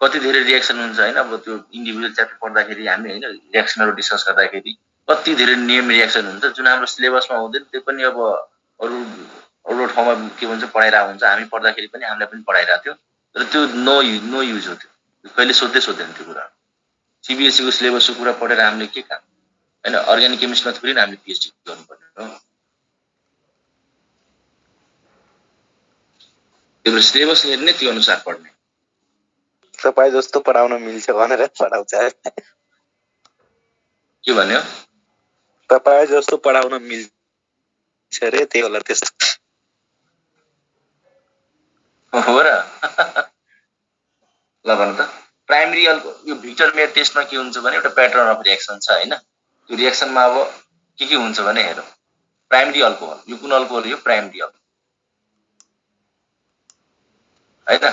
कति धेरै रिएक्सन हुन्छ हैन अब त्यो इन्डिभिजुअल च्याप्टर पढ्दाखेरि हामी हैन रिएक्सनहरु डिस्कस गर्दाखेरि कति धेरै नेम रिएक्सन हुन्छ जुन हाम्रो सिलेबसमा हुँदैन त्यो पनि अब अरु अरु ठाउँमा के भन्छ पढाइरा हुन्छ हामी पढ्दाखेरि पनि हामीलाई पनि पढाइरा थियो तर त्यो नो युज हो त्यो कहिले सोध्दैन त्यो कुरा सीबीएसई को सिलेबसको कुरा पढेर हामीले के काम हैन अर्ग्यानिक केमिस्ट्रीमा थोरै न हामीले पीएचडी गर्नुपर्ने हो त्यो सिलेबस हेर्ने त्यो अनुसार पढ्ने तपाईँ जस्तो पढाउन मिल्छ भनेर पढाउँछ के भन्यो तपाईँ जस्तो पढाउन मिल्छ रे त्यही होला त्यस्तो हो र ल भन त प्राइमरी यो भिक्टर मेयर टेस्टमा के हुन्छ भने एउटा प्याटर्न अफ रिएक्सन छ हैन त्यो रिएक्सनमा अब के हुन्छ भने हेरौँ प्राइमरी अल्कोहल यो कुन अल्कोहल हो यो प्राइमरी अल्कोहल हैन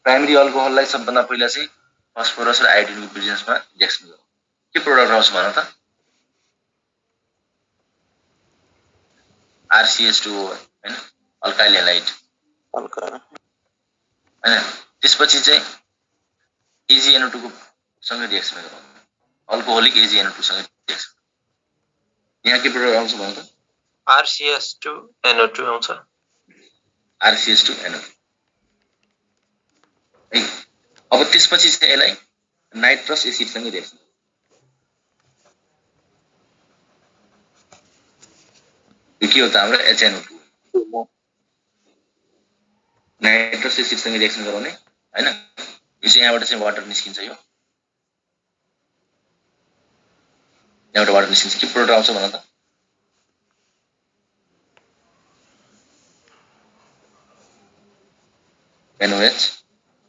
प्राइमरी अल्कोहललाई सबभन्दा पहिला चाहिँ फस्फोरस र आयोडिनको प्रेजेन्समा रिएक्सन गरौँ के प्रोडक्ट आउँछ भन त RCH2O हैन अल्काइल हैलाइड हैन त्यसपछि चाहिँ AgNO2 को सँग रिएक्सन गरौँ अल्कोहोलिक AgNO2 सँग रिएक्सन यहाँ के प्रोडक्ट आउँछ भन त RCH2NO2 आउँछ RCH2NO2 अब त्यसपछि चाहिँ यसलाई नाइट्रस एसिड सँग रिएक्सन यो के हो त हाम्रो HNO2 नाइट्रस एसिड सँग रिएक्सन गराउने हैन यो चाहिँ यहाँबाट चाहिँ वाटर निस्किन्छ यो यहाँबाट वाटर निस्किन्छ के प्रोडक्ट आउँछ भन त NOH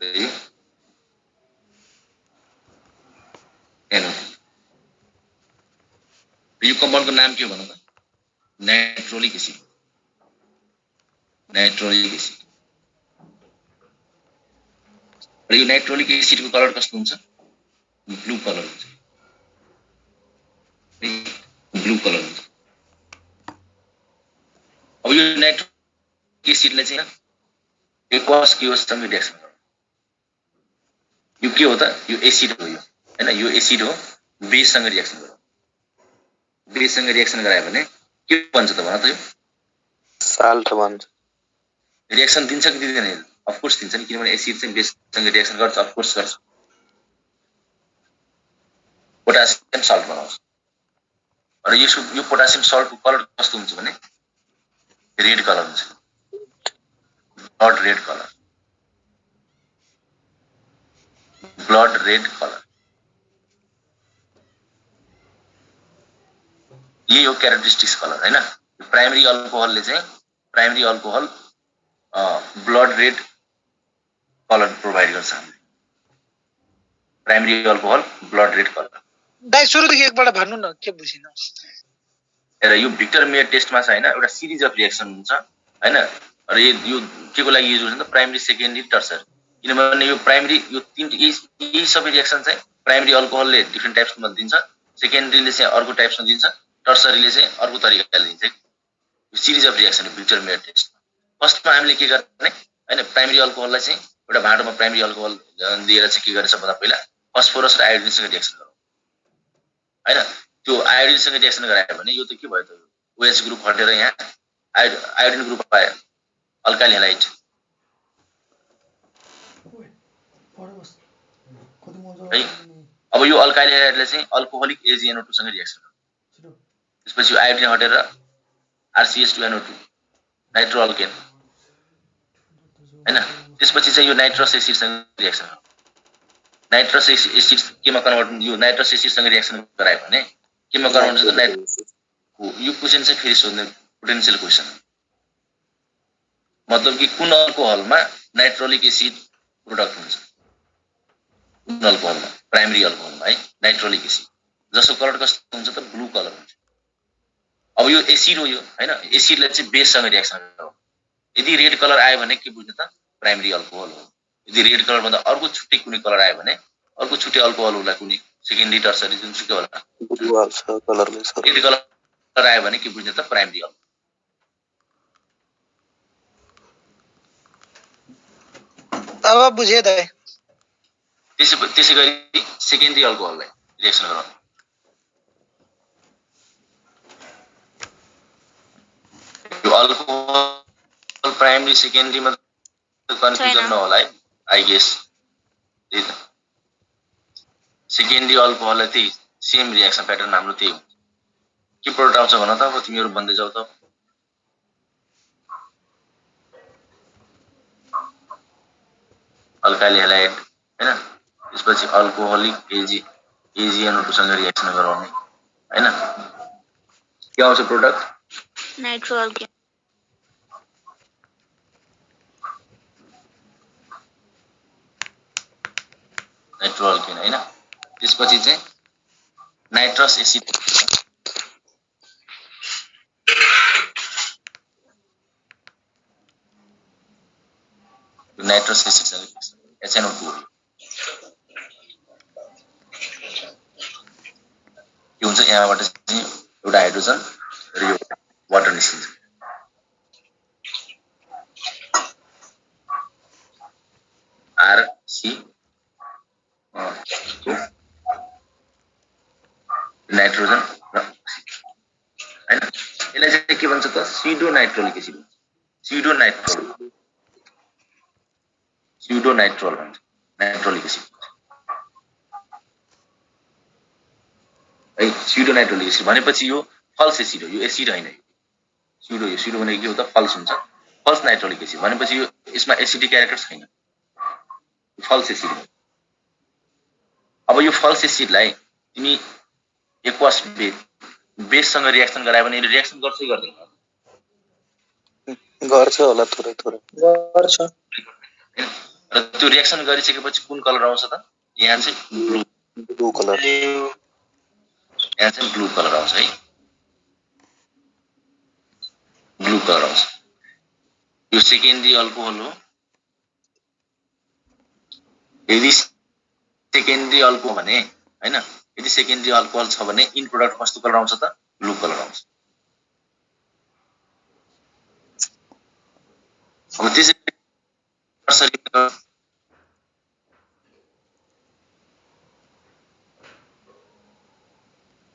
यो NO2 यो कम्पाउन्डको नाम के हो भन त नाइट्रोलिक एसिड र यो नाइट्रोलिक एसिडको कलर कस्तो हुन्छ ब्लू कलर हुन्छ अब यो नाइट्रोलिक एसिडले चाहिँ एक्वास केओसँग रिएक्सन गर्छ यो के हो त यो एसिड हो यो हैन यो एसिड हो बेससँग रिएक्सन गर्छ बेससँग रिएक्सन गरायो भने के भन्छ त भन त यो साल्ट भन्छ रिएक्सन दिन्छ कि दिँदैन अफ कोर्स दिन्छ नि किनभने एसिड चाहिँ बेससँग रिएक्सन गर्छ अफ कोर्स गर्छ पोटासियम सल्ट बनाउँछ र यो पोटासियम सल्टको कलर कस्तो हुन्छ भने रेड कलर हुन्छ ब्लड रेड कलर यही हो क्यारेक्टरिस्टिक्स कलर हैन प्राइमरी अल्कोहलले चाहिँ primary alcohol blood red colour provide गर्छ हामीले primary alcohol blood red colour दाइ सुरुदेखि एकबाट भन्नु न के बुझिन र यो भिक्टर मेयर टेस्टमा छ हैन एउटा सिरिज अफ रिएक्सन हुन्छ हैन र यो केको लागि युज हुन्छ त प्राइमरी सेकेन्डरी टर्सरी किनभने यो प्राइमरी यो तीन यही सबै रिएक्सन चाहिँ प्राइमरी अल्कोहलले डिफरेन्ट टाइप्समा दिन्छ सेकेन्डरीले चाहिँ अर्को टाइप्समा दिन्छ टर्सरीले चाहिँ अर्को तरिकाले दिन्छ यो series of reaction Victor Meyer test फर्स्टमा हामीले के गर्ने हैन प्राइमरी अल्कोहललाई चाहिँ एउटा भाँडोमा प्राइमरी अल्कोहल दिएर चाहिँ के गरेछ भन्दा पहिला फस्फोरस र आयोडिनसँग रिएक्सन गरौँ हैन त्यो आयोडिनसँग रिएक्सन गरायो भने यो त के भयो त OH ग्रुप हटेर यहाँ आयोडिन ग्रुप आयो अल्काइल हैलाइड है अब यो अल्काइल हैलाइडले चाहिँ अल्कोहोलिक AgNO2 सँग रिएक्सन गर्छ त्यसपछि यो आयोडिन हटेर RCH2NO2 नाइट्रो अल्केन हैन त्यसपछि चाहिँ यो नाइट्रस एसिडसँग रिएक्सन नाइट्रस एसिड केमा कन्भर्ट यो नाइट्रस एसिडसँग रिएक्सन गरायो भने केमा कन्भर्ट हुन्छ त नाइट्रस यो क्वेशन चाहिँ फेरि सोध्ने पोटेन्शियल क्वेशन मतलब कि कुन अल्कोहलमा नाइट्रोलिक एसिड प्रोडक्ट हुन्छ कुन अल्कोहलमा प्राइमरी अल्कोहलमा है नाइट्रोलिक एसिड जसको कलर कस्तो हुन्छ त ब्लू कलर हुन्छ अब यो एसिड हो यो हैन एसिडले चाहिँ बेससँग रिएक्सन गर्छ यदि रेड कलर आयो भने के बुझ्नु त प्राइमरी अल्कोहल हो यदि रेड कलर भन्दा अर्को छुट्टै कुनै कलर आयो भने अर्को छुट्टै अल्कोहल होला कुनै सेकेन्डरी टर्सरी जुनसुकै होला ब्लू हाल्छ कलरलेस यदि कलर आयो भने के बुझ्ने त प्राइमरी अल्कोहल अब बुझे दाइ त्यसै गरी सेकेन्डरी अल्कोहललाई रिएक्सन गराउनु यो अल्कोहल प्राइमरी सेकेन्डरीमा कन्फ्युजन नहोला है आई गेस त्यही त सेकेन्डरी अल्कोहललाई त्यही सेम रिएक्सन प्याटर्न हाम्रो त्यही हुन्छ के प्रोडक्ट आउँछ भन त अब तिमीहरू भन्दै जाऊ त अल्काइल हेलाइड हैन त्यसपछि अल्कोहोलिक एजिएनओ2सँग रिएक्सन गराउने हैन के आउँछ product nitro alkane nitro alkane हैन त्यसपछि चाहिँ नाइट्रस एसिड नाइट्रस एसिडसँग HNO2 के हुन्छ यहाँबाट चाहिँ एउटा हाइड्रोजन र यो वाटर निस्किन्छ RC नाइट्रोजन र हैन यसलाई चाहिँ के भन्छ त स्युडो नाइट्रोलिक एसिड स्युडो नाइट्रोल भन्छ नाइट्रोलिक एसिड है स्युडो नाइट्रोलिक एसिड भनेपछि यो फल्स एसिड हो यो एसिड हैन स्युडो भनेको के हो त फल्स हुन्छ फल्स नाइट्रोलिक एसिड भनेपछि यो यसमा एसिडिक क्यारेक्टर छैन फल्स एसिड हो अब यो फल्स एसिडलाई तिमी एक्वास बेससँग रिएक्सन गरायो भने रिएक्सन गर्छ कि गर्दैन गर्छ होला थोरै गर्छ र त्यो रिएक्सन गरिसकेपछि कुन कलर आउँछ त यहाँ चाहिँ ब्लू कलर यहाँ चाहिँ ब्लू कलर आउँछ है ब्लू कलर आउँछ यो सेकेन्डरी अल्कोहल हो यदि सेकेन्डरी अल्कोहल भने हैन यदि सेकेन्डरी अल्कोहल छ भने इन प्रोडक्ट कस्तो कलर आउँछ त ब्लू कलर आउँछ अब त्यसै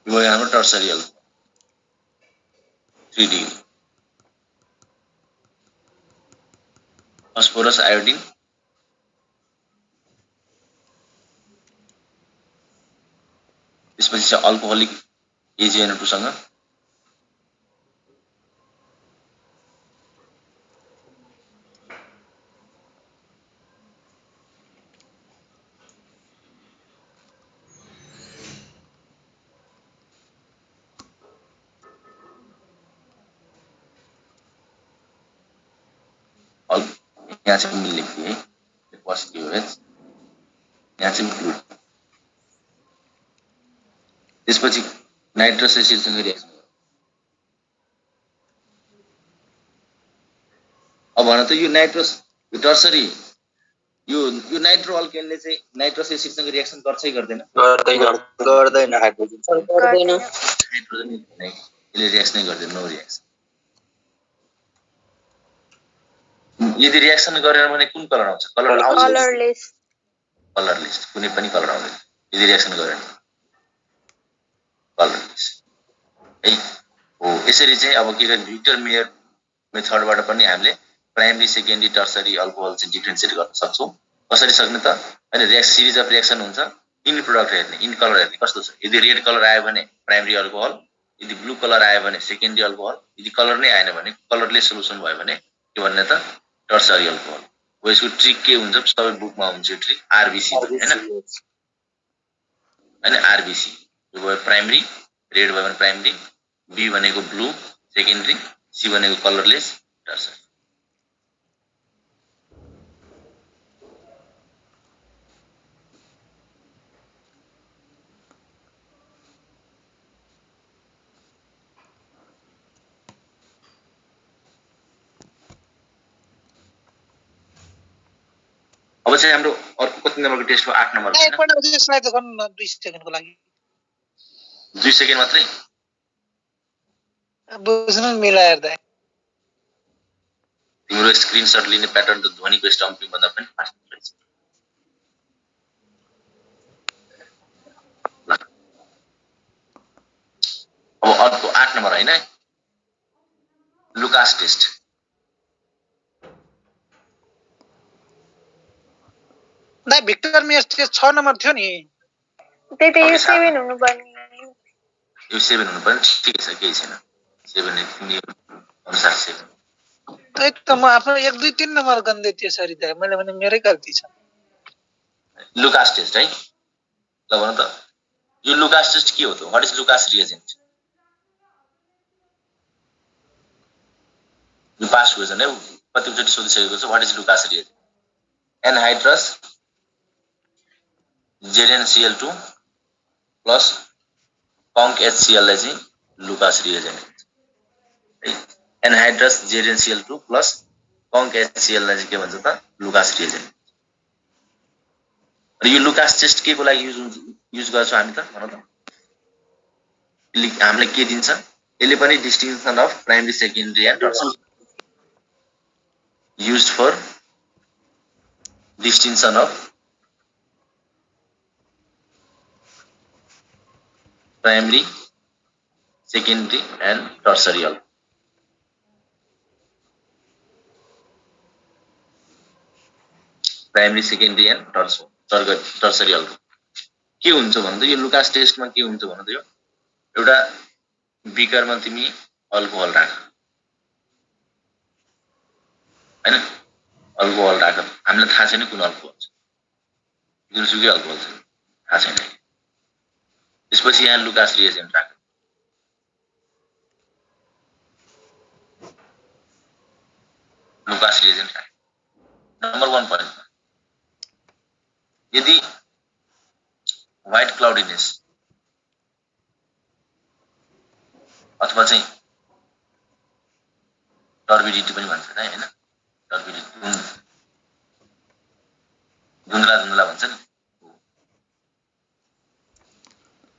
यो हाम्रो tertiary alcohol 3 degree phosphorus iodine त्यसपछि चाहिँ अल्कोहोलिक एजिएनओ2सँग यहाँ चाहिँ मिल लेखिए पोजिटिभ एच यहाँ चाहिँ ब्लू त्यसपछि नाइट्रस एसिडसँग रिएक्सन अब भन त यो नाइट्रस यो टर्सरी यो नाइट्रो अल्केनले चाहिँ नाइट्रस एसिडसँग रिएक्सन गर्छ कि गर्दैन गर्दैन हाइड्रोजन गर्दैन नाइट्रोजन यसले रिएक्सनै गर्दैन नो रिएक्सन यदि रिएक्सन गरेन भने कुन कलर आउँछ कलरलेस कलरलेस कुनै पनि कलर आउँदैन यदि रिएक्सन गरेन कलरलेस है हो यसरी चाहिँ अब के गर्नु भिक्टर मेयर मेथडबाट पनि हामीले प्राइमरी सेकेन्डरी टर्सरी अल्कोहल चाहिँ डिफरेन्सिएट गर्न सक्छौं कसरी सक्ने त हैन सिरिज अफ रिएक्सन हुन्छ इन प्रोडक्ट हेर्ने इन कलर हेर्ने कस्तो छ यदि रेड कलर आयो भने प्राइमरी अल्कोहल यदि ब्लू कलर आयो भने सेकेन्डरी अल्कोहल यदि कलर नै आएन भने कलरलेस सोलुसन भयो भने के भन्ने त टर्सरी अल्कोहल हो यसको ट्रिक के हुन्छ सबै बुकमा हुन्छ यो ट्रिक आरबीसी हैन आरबीसी यो भयो प्राइमरी रेड भयो भने प्राइमरी बी भनेको ब्लू सेकेन्डरी सी भनेको कलरलेस टर्सरी अब चाहिँ हाम्रो अर्को कति नम्बरको टेस्ट हो 8 नम्बरको हैन एकपल्ट चाहिँ स्लाइड गर्नु न 2 सेकेन्डको लागि 2 सेकेन्ड मात्रै बुझ्नु मिलाएर दाइ तिम्रो स्क्रिनशट लिने प्याटर्न त ध्वनिको स्टम्पिङ भन्दा पनि फास्ट रहेछ अब अर्को 8 नम्बर हैन लुकास टेस्ट दाइ भिक्टर मेयर्स टेस्ट 6 नम्बर थियो नि त्यही त यो 7 हुनु पर्ने यो 7 हुनु पर्ने ठिकै छ केही छैन 7 नियम अनुसार 7 त्यही त म आफ्नो 1 2 3 नम्बर गन्दै थियो सरी दाइ मैले भने मेरै गल्ती छ लुकास टेस्ट है ल भन त यो लुकास टेस्ट के हो त व्हाट इज लुकास रिएजेन्ट यो पास क्वेशन है कतिचोटि सोधिसकेको छ what is Lucas reagent anhydrous ZnCl2 plus conc HCl लाई चाहिँ Lucas reagent anhydrous ZnCl2 plus conc HCl लाई चाहिँ के भन्छ त लुकास रिएजेन्ट र यो लुकास टेस्ट के को लागि युज गर्छौं हामी त भन त हामीलाई के दिन्छ यसले पनि distinction of primary secondary and tertiary used for distinction of primary secondary and tertiary primary secondary and tertiary के हुन्छ भन्दा यो लुकास टेस्टमा के हुन्छ भन्दा यो एउटा बिकरमा तिमी अल्कोहल राख हैन अल्कोहल राख हामीलाई थाहा छैन कुन अल्कोहल छ जुनसुकै अल्कोहल छ थाहा छैन त्यसपछि यहाँ लुकास रिएजेन्ट राख लुकास रिएजेन्ट राख नम्बर 1 पॉइंट यदि व्हाइट क्लाउडीनेस अथवा चाहिँ टर्बिडिटी पनि भन्छ हैन टर्बिडिटी धुन्द्ला भन्छ नि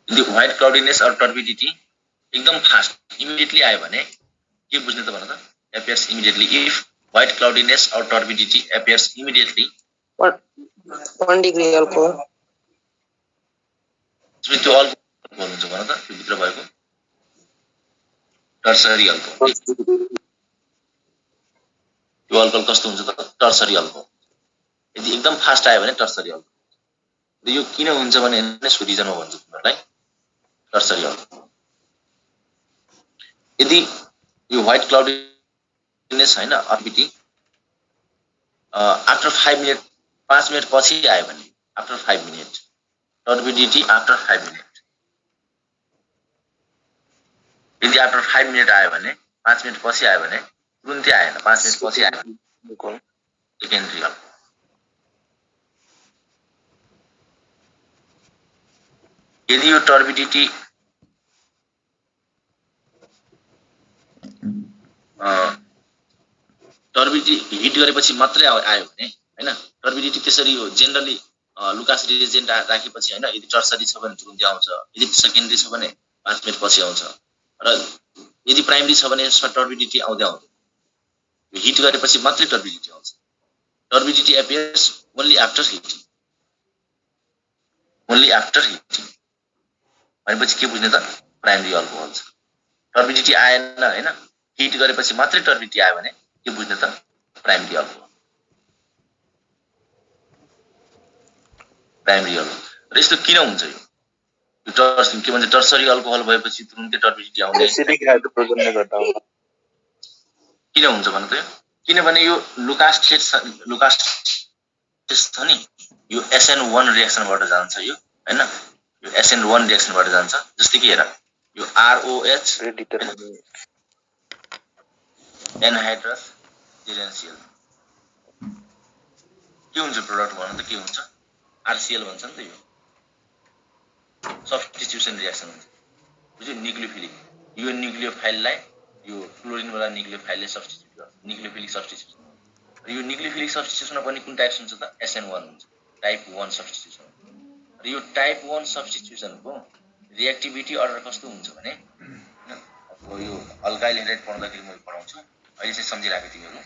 यदि व्हाइट क्लाउडीनेस और टर्बिडिटी एकदम फास्ट इमिडिएटली आयो भने के बुझ्ने त भन त appears immediately if white cloudiness or turbidity appears immediately 1 degree alcohol त्यो अल्कोहल हुन्छ भन त त्यो भित्र भएको टर्सरी अल्कोहल यो अल्कोहल कस्तो हुन्छ त टर्सरी अल्कोहल यदि एकदम फास्ट आयो भने टर्सरी अल्कोहल यो किन हुन्छ भने यसको रिजन म भन्छु तिमीलाई टर्सरी अल्कोहल यदि यो व्हाइट क्लाउडीनेस हैन अर्बिटी आफ्टर 5 मिनेट 5 मिनेट पछि आयो भने after 5 minute turbidity after 5 minute यदि आफ्टर 5 मिनेट आयो भने 5 मिनेट पछि आयो भने तुरुन्तै आएन 5 मिनेट पछि आयो सेकेन्डरी अल्कोहल यदि यो टर्बिडिटी टर्बिडिटी हिट गरेपछि मात्रै आयो भने हैन टर्बिडिटी त्यसरी हो जनरली लुकास रिएजेन्ट राखेपछि हैन यदि टर्सरी छ भने तुरुन्तै आउँछ यदि सेकेन्डरी छ भने 5 मिनेट पछि आउँछ र यदि प्राइमरी छ भने यसमा टर्बिडिटी आउँदैन हिट गरेपछि मात्रै टर्बिडिटी आउँछ turbidity appears only after heating भनेपछि के बुझ्ने त प्राइमरी अल्कोहल छ टर्बिडिटी आएन हैन हिट गरेपछि मात्रै टर्बिडिटी आयो भने के बुझ्ने त प्राइमरी अल्कोहल र यस्तो किन हुन्छ यो टर्सरी के भन्छ टर्सरी अल्कोहल भएपछि तुरुन्तै टर्बिडिटी आउने एसिडिक हाइड्रोजनले गर्दा हो किन हुन्छ भन्नु त किनभने यो लुकास टेस्ट छ नि यो SN1 रिएक्सनबाट जान्छ यो हैन यो SN1 रिएक्सनबाट जान्छ जस्तै कि हेर यो ROH एनहाइड्रस ZnCl के हुन्छ प्रोडक्ट भन्नु त के हुन्छ RCl भन्छ नि त यो सब्स्टिट्युसन रिएक्सन हुन्छ बुझ्यो न्यूक्लियोफिलिक यो न्यूक्लियोफाइललाई यो क्लोरिन वाला न्यूक्लियोफाइलले सब्स्टिट्युट गर्छ न्यूक्लियोफिलिक सब्स्टिट्युसन यो न्युक्लियोफिलिक सब्स्टिट्युसनमा पनि कुन टाइप्स हुन्छ त SN1 हुन्छ टाइप 1 सब्स्टिट्युसन र यो टाइप 1 सब्स्टिट्युसनको रिएक्टिभिटी अर्डर कस्तो हुन्छ भने अब यो अल्काइल हेलाइड पढ्दाखेरि म पढाउँछु अहिले चाहिँ सम्झिराखेको तिमीहरू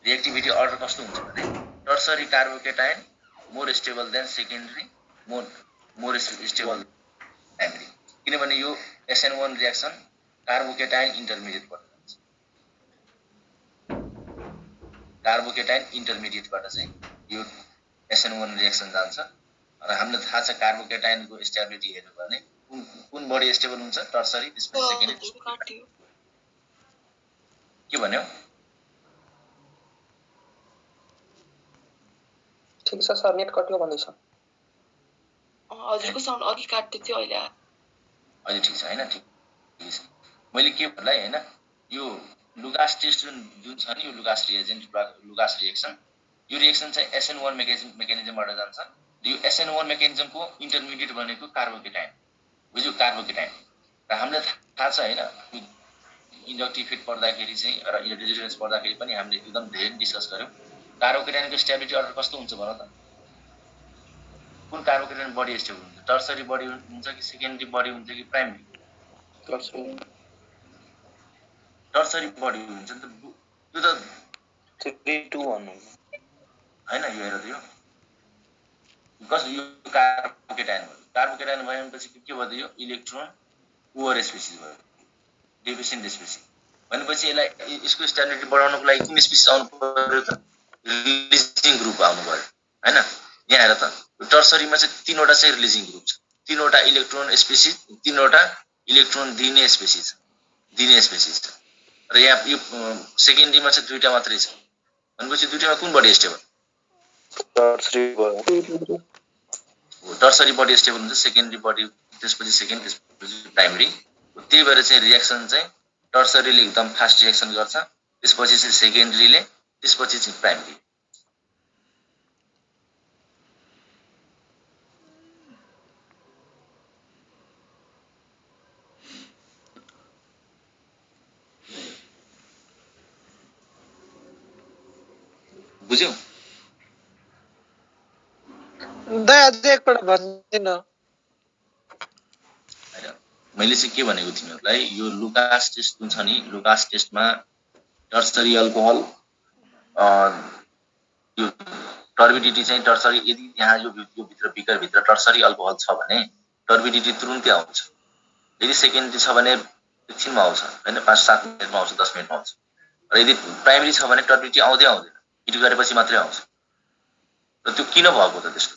रिएक्टिभिटी अर्डर कस्तो हुन्छ भने tertiary carbocation more stable then secondary more stable primary किनभने यो SN1 रिएक्सन कार्बोकेटाइन इन्टरमिडिएटबाट जान्छ कार्बोकेटाइन इन्टरमिडिएटबाट चाहिँ यो SN1 रिएक्सन जान्छ र हामीलाई थाहा छ कार्बोकेटाइनको स्टेबिलिटी हेर्नु भने कुन बडी स्टेबल हुन्छ टर्सरी त्यसपछि सेकेन्डरी के भन्यो ठिक छ सर नेट कट्यो भन्दैछ हजुरको साउन्ड अघि काट्दै थियो अहिले अहिले ठिक छ हैन ठिक छ मैले के भन्लाई हैन यो लुकास टेस्ट जुन छ नि यो लुकास रिएजेन्ट लुकास रिएक्सन यो रिएक्सन चाहिँ SN1 मेकानिजमबाट जान्छ यो SN1 मेकानिजमको इन्टरमिडिएट भनेको कार्बोकेटाइन बुझ्यो कार्बोकेटाइन र हामीलाई थाहा छ हैन इन्डक्टिभ फिट पढ्दाखेरि चाहिँ र इलेक्ट्रिक पढ्दाखेरि पनि हामीले एकदम धेरै डिस्कस गर्यौं कार्बोकेटाइनको स्टेबिलिटी अर्डर कस्तो हुन्छ भन त कुन कार्बोकेटाइन बडी स्टेबल हुन्छ टर्सरी बडी हुन्छ कि सेकेन्डरी बडी हुन्छ कि प्राइमरी टर्सरी बडी हुन्छ नि त त्यो त 3-2-1 हैन यो हेर त यो यो कार्बोकेटाइन भएपछि के भयो त यो इलेक्ट्रोन ओभर स्पेसिस भयो डेफिसिएन्ट स्पेसिस भनेपछि यसलाई यसको स्टेबिलिटी बढाउनको लागि कुन स्पेसिस आउनु पर्यो त रिलिजिङ ग्रुप आउनु पर्यो हैन यहाँ हेर त टर्सरीमा चाहिँ तीनवटा चाहिँ रिलिजिङ ग्रुप छ तीनवटा इलेक्ट्रोन स्पेसिस तीनवटा इलेक्ट्रोन दिने स्पेसिस छ र यहाँ यो सेकेन्डरीमा चाहिँ दुईटा मात्रै छ भनेपछि दुईटामा कुन body stable tertiary body stable हुन्छ सेकेन्डरी बडी त्यसपछि सेकेन्ड त्यसपछि प्राइमरी त्यही भएर चाहिँ रिएक्सन चाहिँ टर्सरीले एकदम फास्ट रिएक्सन गर्छ त्यसपछि चाहिँ सेकेन्डरीले त्यसपछि चाहिँ प्राइमरी बुझ्यौ दया एकपल्ट भन्दिन मैले चाहिँ के भनेको तिमीहरूलाई यो लुकास टेस्ट जुन छ नि लुकास टेस्टमा टर्सरी अल्कोहल यो टर्बिडिटी चाहिँ टर्सरी यदि यहाँ यो भित्र बिकर भित्र टर्सरी अल्कोहल छ भने टर्बिडिटी तुरुन्तै आउँछ यदि सेकेन्डरी छ भने एकछिनमा आउँछ हैन 5-7 मिनेटमा आउँछ 10 मिनेटमा आउँछ र यदि प्राइमरी छ भने टर्बिडिटी आउँदै आउँदैन हिट गरेपछि मात्रै आउँछ र त्यो किन भएको त त्यस्तो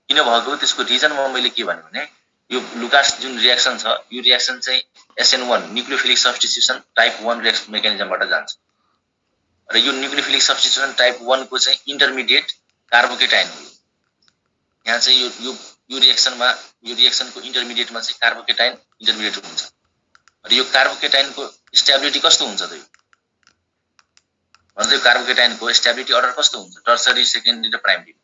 किन भएको त्यसको रिजन मैले के भने यो लुकास जुन रिएक्सन छ यो रिएक्सन चाहिँ SN1 nucleophilic substitution type 1 reaction मेकानिजमबाट जान्छ र यो न्युक्लियोफिलिक सब्स्टिट्युसन टाइप 1 को चाहिँ इन्टरमिडिएट कार्बोकेटाइन हो यहाँ चाहिँ यो रिएक्सनको इन्टरमिडिएटमा चाहिँ कार्बोकेटाइन इन्टरमिडिएट हुन्छ र यो कार्बोकेटाइनको स्टेबिलिटी कस्तो हुन्छ त यो भन्दै कार्बोकेटाइनको स्टेबिलिटी अर्डर कस्तो हुन्छ टर्सरी सेकेन्डरी र primary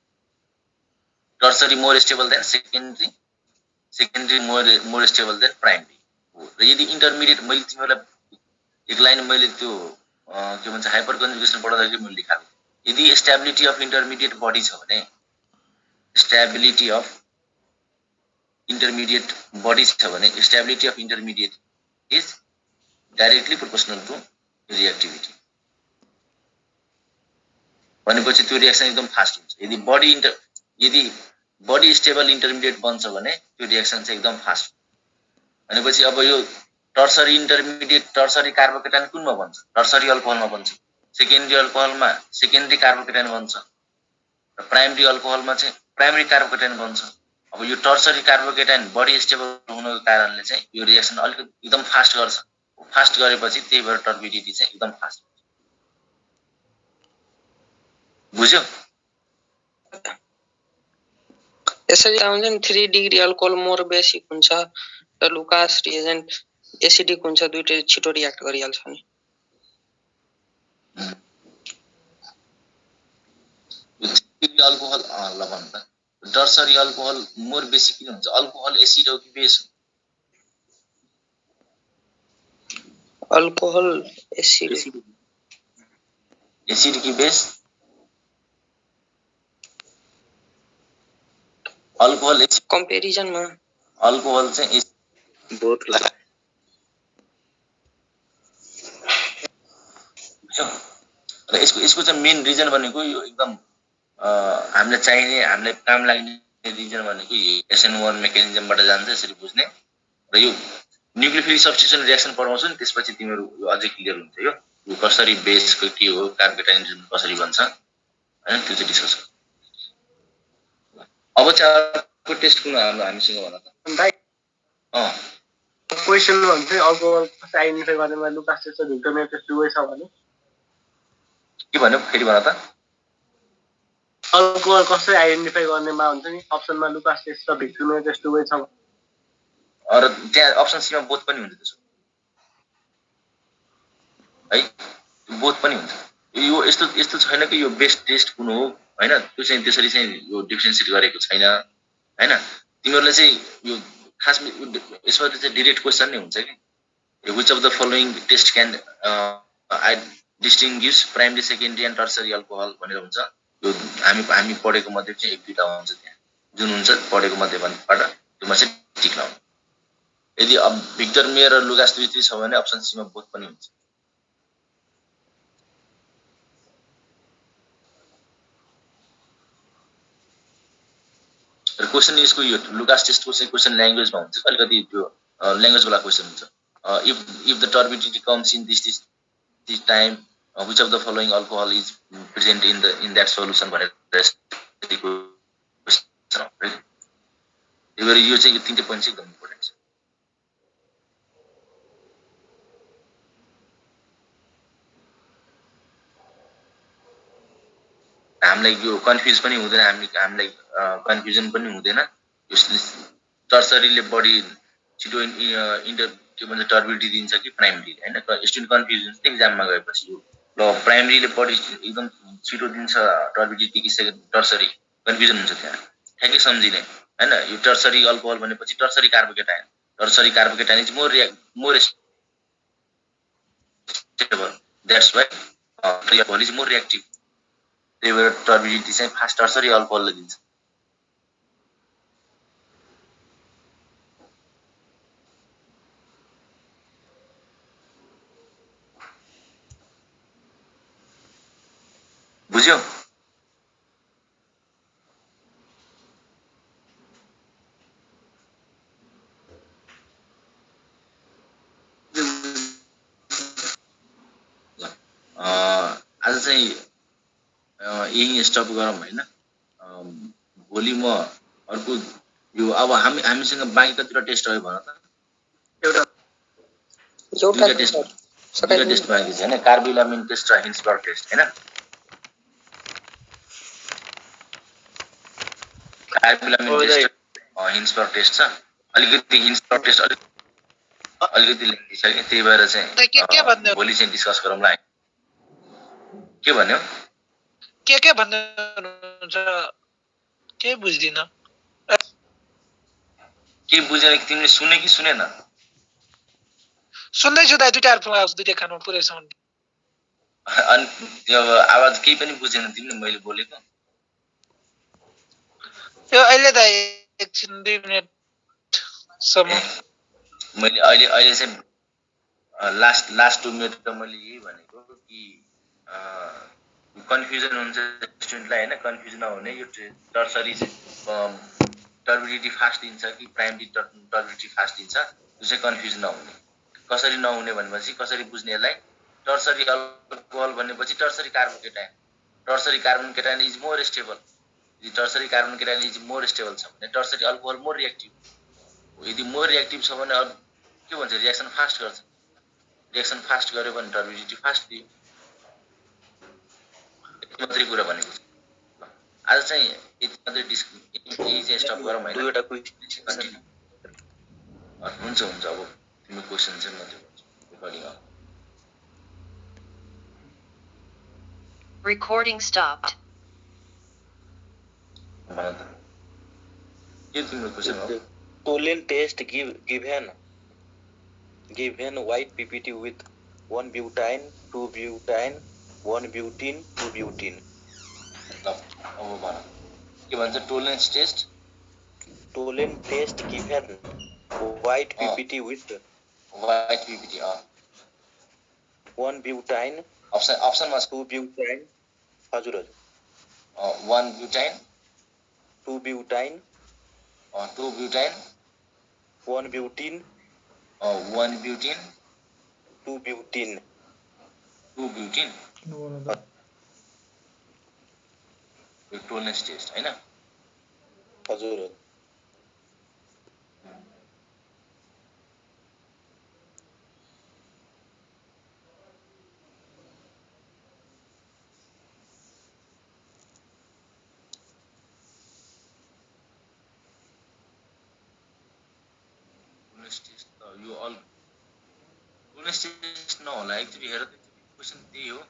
tertiary more stable then secondary more stable then primary हो र यदि इन्टरमिडिएट मैले तिमीहरूलाई एक लाइन मैले त्यो के भन्छ हाइपर कन्जुगेसन पढ्दाखेरि मैले लेखाएको यदि स्टेबिलिटी अफ इन्टरमिडिएट बडी छ भने स्टेबिलिटी अफ इन्टरमिडिएट बडी छ भने stability of intermediate is directly proportional to reactivity भनेपछि त्यो रिएक्सन एकदम फास्ट हुन्छ यदि बडी स्टेबल इन्टरमिडिएट बन्छ भने त्यो रिएक्सन चाहिँ एकदम फास्ट भनेपछि अब यो टर्सरी इन्टरमिडिएट टर्सरी कार्बोकेटाइन कुनमा बन्छ टर्सरी अल्कोहलमा बन्छ सेकेन्डरी अल्कोहलमा सेकेन्डरी कार्बोकेटाइन बन्छ र प्राइमरी अल्कोहलमा चाहिँ प्राइमरी कार्बोकेटाइन बन्छ अब यो टर्सरी कार्बोकेटाइन बडी स्टेबल हुनुको कारणले चाहिँ यो रिएक्सन अलिकति एकदम फास्ट गर्छ फास्ट गरेपछि त्यही भएर टर्बिडिटी चाहिँ एकदम फास्ट हुन्छ बुझ्यौ यसरी आउँछ नि 3 डिग्री अल्कोहल मोर बेसिक हुन्छ र लुकास रिएजेन्ट एसिडिक हुन्छ दुईटै छिटो रियाक्ट गरिहाल्छ नि अल्कोहल ल भन्छ टर्सरी अल्कोहल मोर बेसिक किन हुन्छ अल्कोहल एसिड हो कि बेस हो अल्कोहल एसिड एसिड की बेस अल्कोहल कम्पेरिजनमा अल्कोहल चाहिँ बोथ ला र यसको चाहिँ मेन रिजन भनेको यो एकदम हामीलाई चाहिने हामीलाई काम लाग्ने रिजन भनेको SN1 मेकानिजमबाट जान्छ यसरी बुझ्ने र यो न्युक्लियोफिलिक सब्स्टिट्युसन रिएक्सन पढाउँछ नि त्यसपछि तिमीहरू यो अझै क्लियर हुन्छ यो कसरी बेसको के हो कार्बोकेटाइनेजन कसरी बन्छ हैन त्यो चाहिँ डिस्कस गर्छ अब चाहिँ अर्को टेस्ट कुन हामीसँग भन त भाइ क्वेशन भन्छ अल्कोहल कसरी आइडेन्टिफाई गर्नेमा लुकास टेस्ट र भिक्टर टेस्ट दुवै छ भने के भन्यो फेरि भन त अल्कोहल कसरी आइडेन्टिफाई गर्नेमा हुन्छ नि अप्सनमा लुकास टेस्ट र भिक्टर टेस्ट दुवै छ र त्यहाँ अप्सन सीमा बोथ पनि हुन्छ त्यसो है बोथ पनि हुन्छ यो यस्तो छैन कि यो बेस्ट टेस्ट कुन हो हैन त्यो चाहिँ त्यसरी चाहिँ यो डिफरेन्सिएट गरेको छैन हैन तिमीहरुले चाहिँ यो खास यसमा चाहिँ डाइरेक्ट क्वेशन नै हुन्छ कि which of the following test can I distinguish primary secondary and tertiary alcohol भनेर हुन्छ यो हामी पढेको मध्ये चाहिँ एक दुईटा हुन्छ त्यहाँ जुन हुन्छ पढेको मध्येबाट त्योमा चाहिँ टिक लाउनु यदि अब भिक्टर मेयर र लुकास दुई छ भने अप्सन सी मा बोथ पनि हुन्छ र क्वेशन यसको यो लुकास टेस्टको चाहिँ क्वेशन ल्याङ्ग्वेजमा हुन्छ अलिकति त्यो ल्याङ्ग्वेज वाला क्वेशन हुन्छ if the turbidity comes in this time which of the following alcohol is present in that solution भनेर यो चाहिँ यो तीनटै पोइन्ट चाहिँ एकदम इम्पोर्टेन्ट छ हामीलाई यो कन्फ्युज पनि हुँदैन हामीलाई कन्फ्युजन पनि हुँदैन यो टर्सरीले बढी छिटो इन्टर के भन्छ टर्बिडिटी दिन्छ कि प्राइमरी हैन स्टुडेन्ट कन्फ्युजन एक्जाममा गएपछि यो ल प्राइमरीले बढी एकदम छिटो दिन्छ टर्बिडिटी कि टर्सरी कन्फ्युजन हुन्छ त्यहाँ ठ्याक्कै सम्झिने हैन यो टर्सरी अल्कोहल भनेपछि tertiary carbocation is more stable that's why alcohol is more reactive त्यही भएर टर्बिडिटी चाहिँ फास्ट टर्सरी अल्कोहलले दिन्छ बुझ्यौ आज चाहिँ यही स्टप गरौँ हैन भोलि म अर्को यो अब हामीसँग बाँकी कतिवटा टेस्ट रह्यो भन त एउटा टेस्ट बाँकी छ हैन कार्बोइलामिन टेस्ट र हिन्सबर्ग टेस्ट हैन कार्बोइलामिन टेस्ट हिन्सबर्ग टेस्ट छ अलिकति हिन्सबर्ग टेस्ट अलिकति लेन्थी छ कि त्यही भएर चाहिँ भोलि चाहिँ डिस्कस गरौँला के भन्यो के भन्नुहुन्छ के बुझ्दिन के बुझेन कि तिमीले सुने कि सुनेन सुन्दैछु दाइ दुईटा हेडफोन आउँछ दुईटा कानमा पुरै साउन्ड अनि त्यो आवाज केही पनि बुझेन तिमीले मैले बोलेको यो अहिले दाइ एकछिन 2 मिनेट सम्म मैले अहिले चाहिँ लास्ट 2 मिनेट त मैले यही भनेको कि कन्फ्युजन हुन्छ स्टुडेन्टलाई हैन कन्फ्युजन नहुने यो टर्सरी टर्बिडिटी फास्ट दिन्छ कि प्राइमरी टर्बिडिटी फास्ट दिन्छ त्यो चाहिँ कन्फ्युजन नहुने कसरी नहुने भनेपछि कसरी बुझ्ने यसलाई टर्सरी अल्कोहल भनेपछि tertiary carbon cation is more stable यदि tertiary carbon cation is more stable छ भने टर्सरी अल्कोहल मोर रिएक्टिभ यदि मोर रिएक्टिभ छ भने के भन्छ रिएक्सन फास्ट गर्यो भने टर्बिडिटी फास्ट दियो मात्रै कुरा भनेको आज चाहिँ यति मात्रै यही चाहिँ स्टप गरौँ हैन दुईटा क्वेशन हुन्छ अब तिम्रो क्वेशन चाहिँ म रेकर्डिङ Recording stopped. के तिम्रो क्वेशन हो Toline test given white PPT with 1 butane, 2 butane, 1 ब्युटिन 2 ब्युटिन ल अब भन के भन्छ Tollens test Tollen test given white PPT with white PPT 1 butyne अप्सनमा 2 ब्युटाइन हजुर 1 ब्युटाइन 2 ब्युटाइन 2 ब्युटाइन 1 ब्युटिन 1 ब्युटिन 2 ब्युटिन 2 ब्युटिन किन बोल्नु त यो टोलेन्स टेस्ट हैन हजुर टोलेन्स टेस्ट यो अल टोलेन्स टेस्ट नहोला एक्चुअली हेर क्वेसन त्यही हो